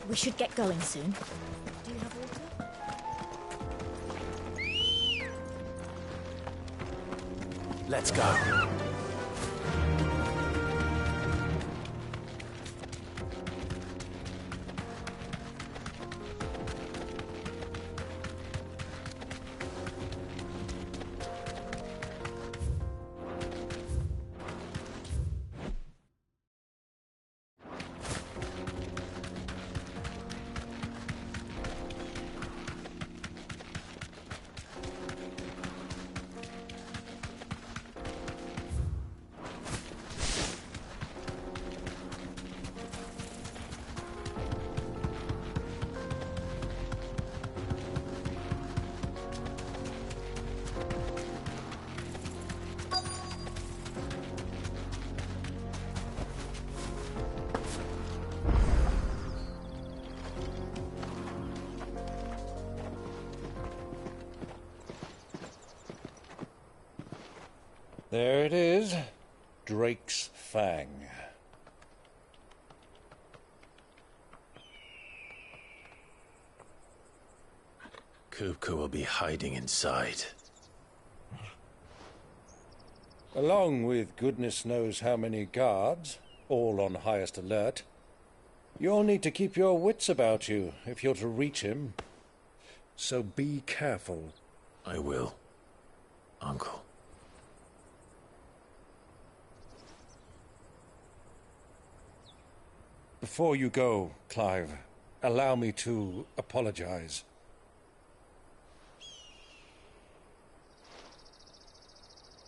We should get going soon. Do you have water? Let's go. There it is. Drake's Fang. Kupka will be hiding inside. Along with goodness knows how many guards, all on highest alert. You'll need to keep your wits about you if you're to reach him. So be careful. I will, Uncle. Before you go, Clive, allow me to apologize.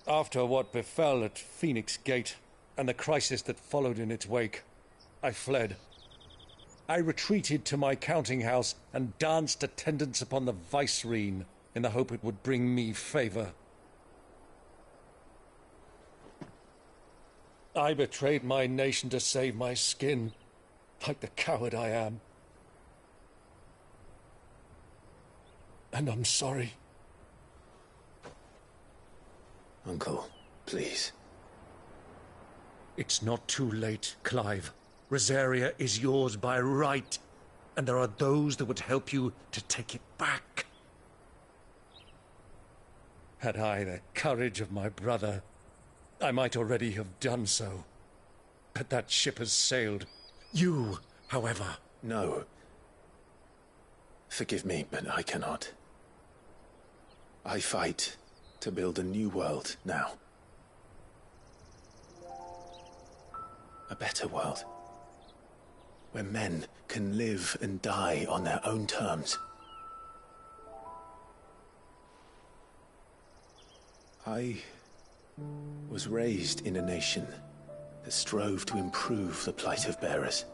After what befell at Phoenix Gate and the crisis that followed in its wake, I fled. I retreated to my counting house and danced attendance upon the vicereine in the hope it would bring me favor. I betrayed my nation to save my skin, like the coward I am. And I'm sorry. Uncle, please. It's not too late, Clive. Rosaria is yours by right, and there are those that would help you to take it back. Had I the courage of my brother, I might already have done so. But that ship has sailed. You, however... No. Forgive me, but I cannot. I fight to build a new world now. A better world. Where men can live and die on their own terms. I was raised in a nation that strove to improve the plight of bearers.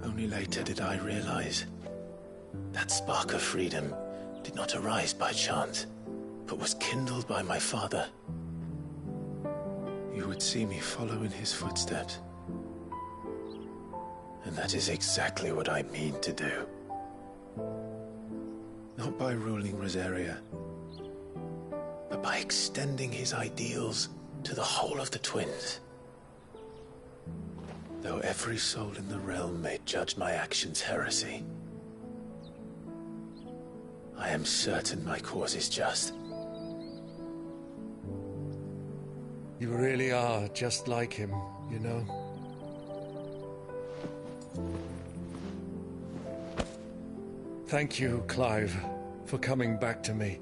Only later did I realize that spark of freedom did not arise by chance, but was kindled by my father. You would see me follow in his footsteps. And that is exactly what I mean to do. Not by ruling Rosaria, but by extending his ideals to the whole of the twins. Though every soul in the realm may judge my actions heresy, I am certain my cause is just. You really are just like him, you know. Thank you, Clive, for coming back to me.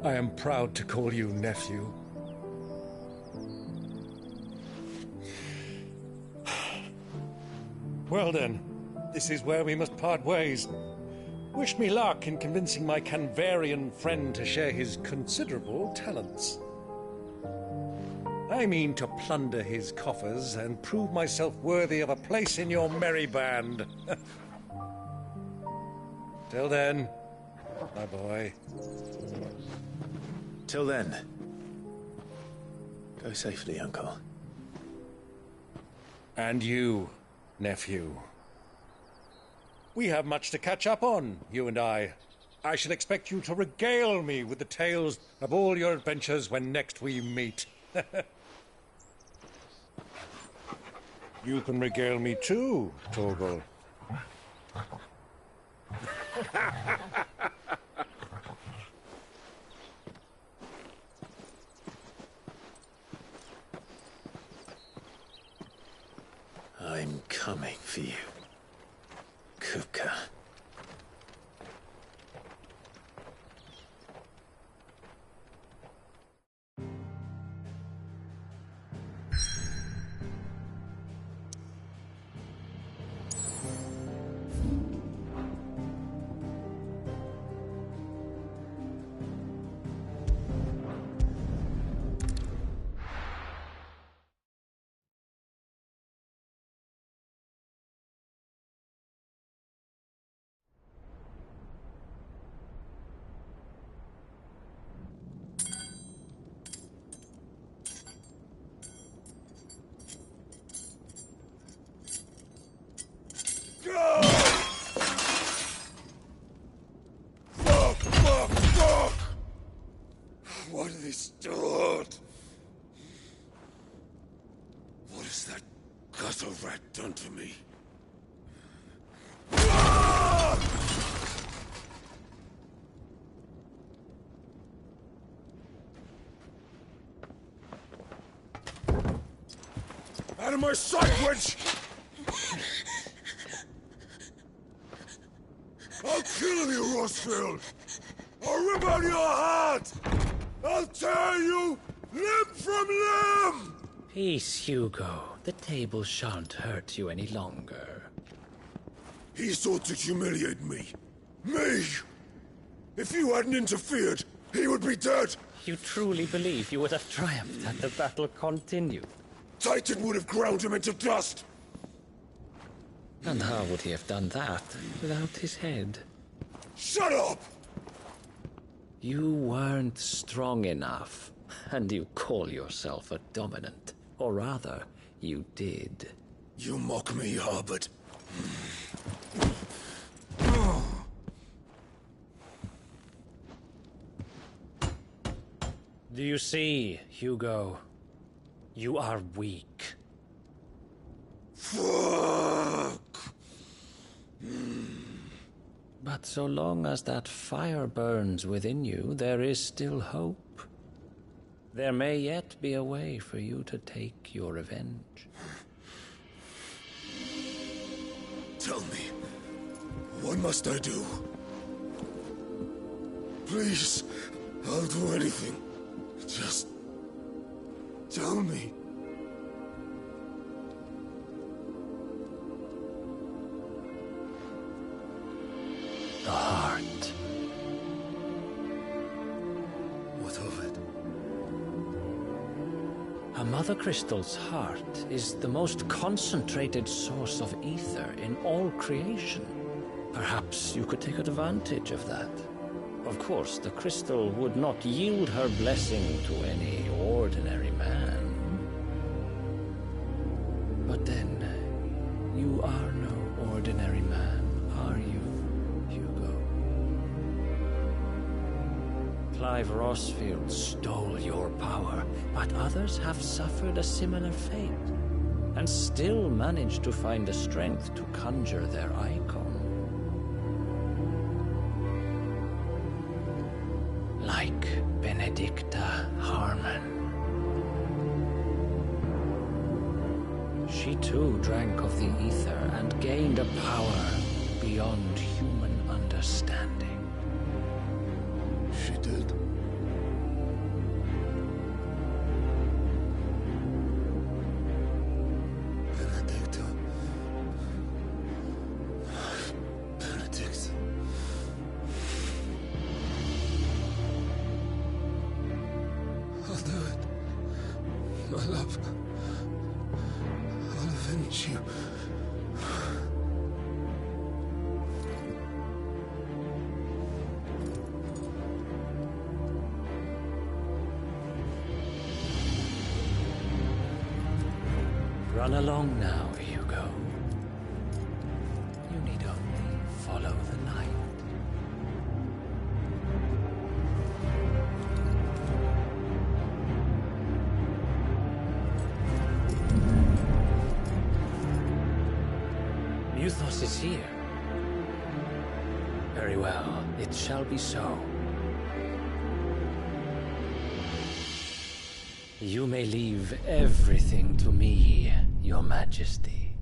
I am proud to call you nephew. Well then, this is where we must part ways. Wish me luck in convincing my Canvarian friend to share his considerable talents. I mean to plunder his coffers and prove myself worthy of a place in your merry band. Till then, my boy. Till then, go safely, Uncle. And you, nephew. We have much to catch up on, you and I. I shall expect you to regale me with the tales of all your adventures when next we meet. You can regale me too, Torgal. I'm coming for you, Kupka. What have they stored? What has that gutter rat done to me? Out of my sight, wench! I'll kill you, Rossfield! I'll rip out your heart! I'll tear you limb from limb! Peace, Hugo. The table shan't hurt you any longer. He sought to humiliate me. Me! If you hadn't interfered, he would be dead! You truly believe you would have triumphed had the battle continued? Titan would have ground him into dust! And how would he have done that without his head? Shut up! You weren't strong enough, and you call yourself a dominant. Or rather, you did. You mock me, Harbert. Do you see, Hugo? You are weak. Fuck! But so long as that fire burns within you, there is still hope. There may yet be a way for you to take your revenge. Tell me, what must I do? Please, I'll do anything. Just tell me. The heart. What of it? A Mother Crystal's heart is the most concentrated source of ether in all creation. Perhaps you could take advantage of that. Of course, the crystal would not yield her blessing to any ordinary man. But then, you are no ordinary man, are you, Hugo? Clive Rossfield stole your power, but others have suffered a similar fate, and still managed to find the strength to conjure their icon. Like Benedicta Harmon. She too drank of the ether and gained a power beyond human understanding. She did. Benedicta. Benedict. I'll do it. My love. I'll avenge you. Run along now, Hugo. You need only follow the light. Muthos is here. Very well, it shall be so. You may leave everything to me, Your Majesty.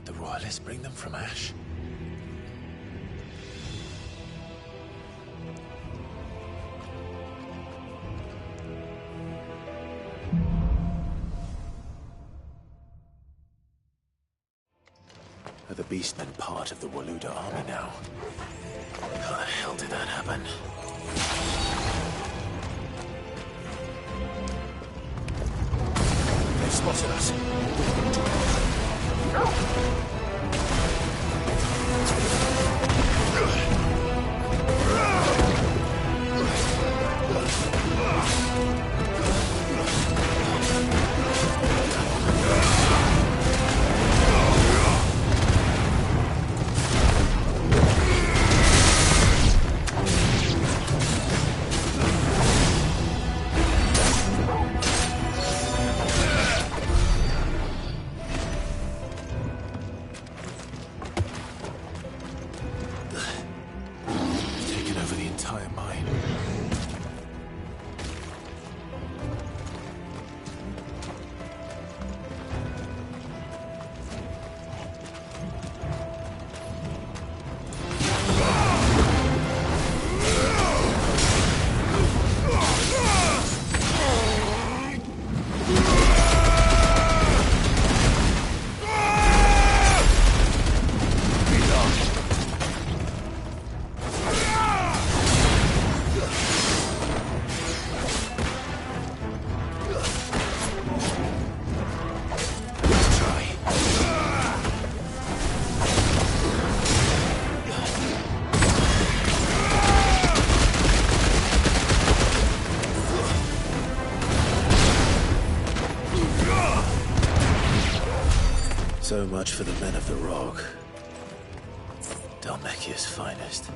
Did the royalists bring them from Ash? Are the beastmen part of the Waluda army now? How the hell did that happen? They've spotted us. So much for the men of the Rock. Dalmekia's finest.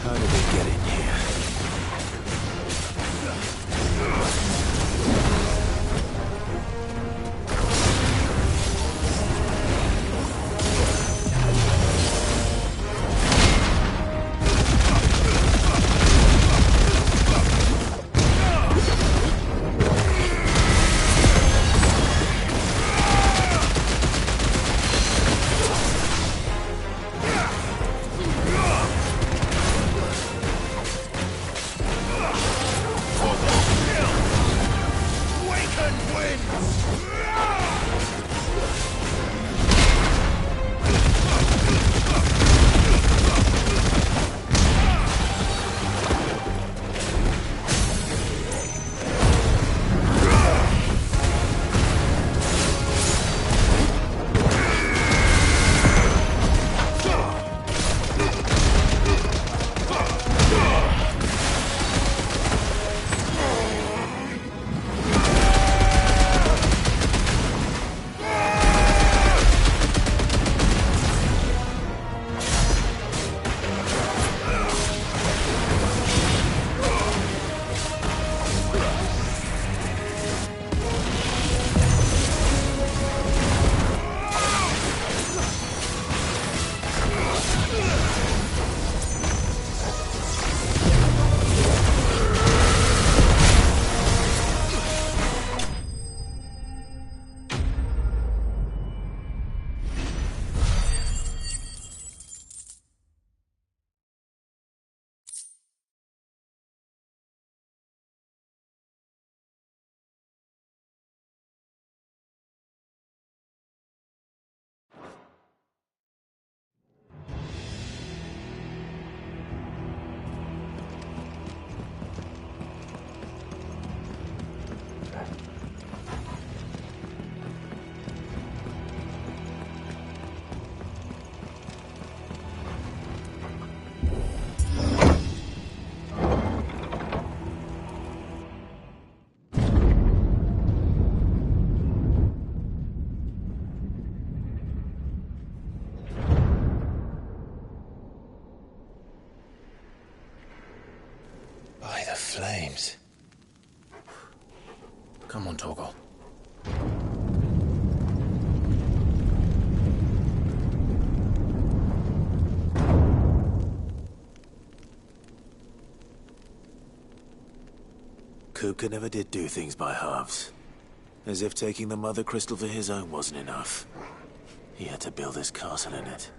How did we get in here? By the flames. Come on, Torgal. Kupka never did do things by halves. As if taking the Mother Crystal for his own wasn't enough. He had to build his castle in it.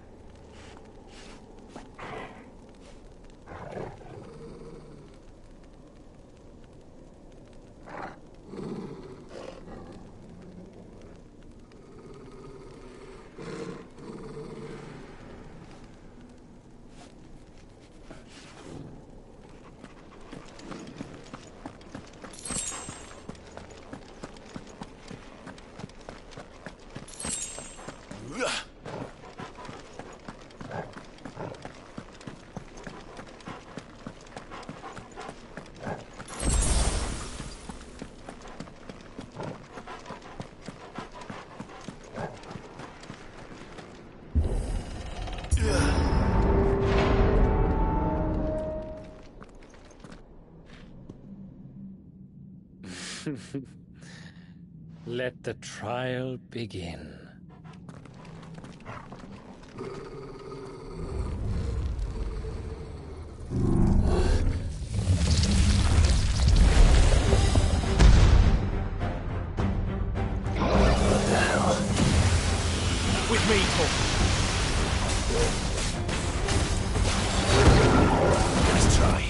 Let the trial begin. What the hell? With me, Torgal. Let's try.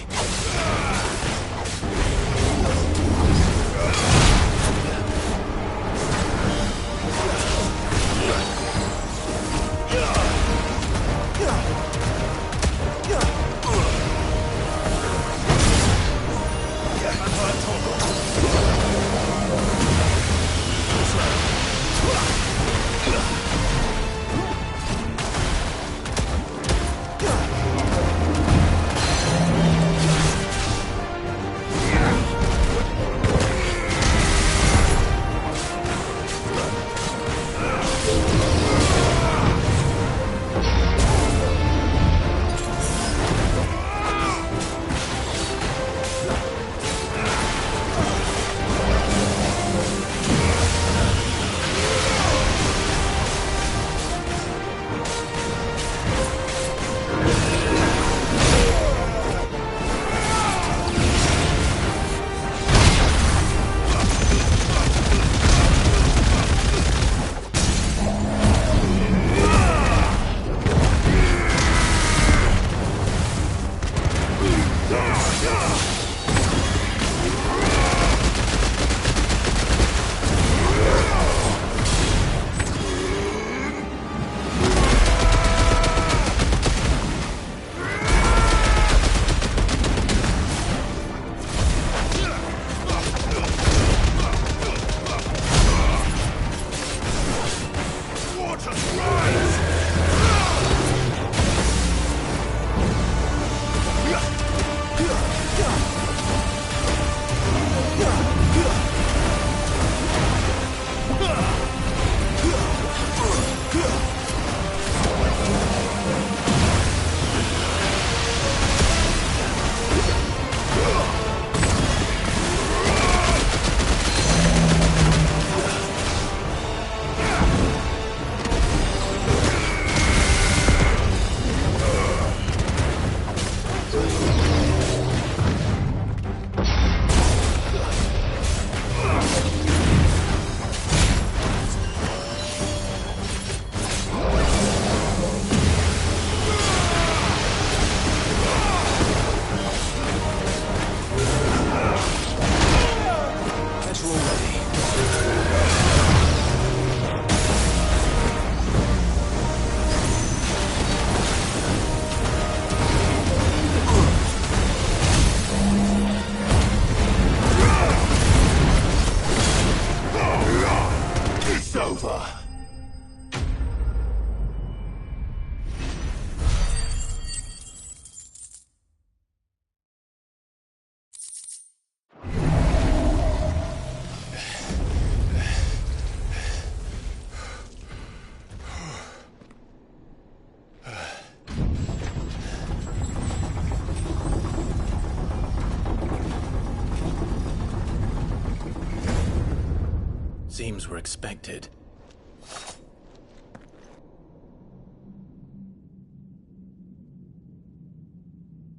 dreams were expected.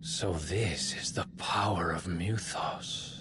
So this is the power of Muthos.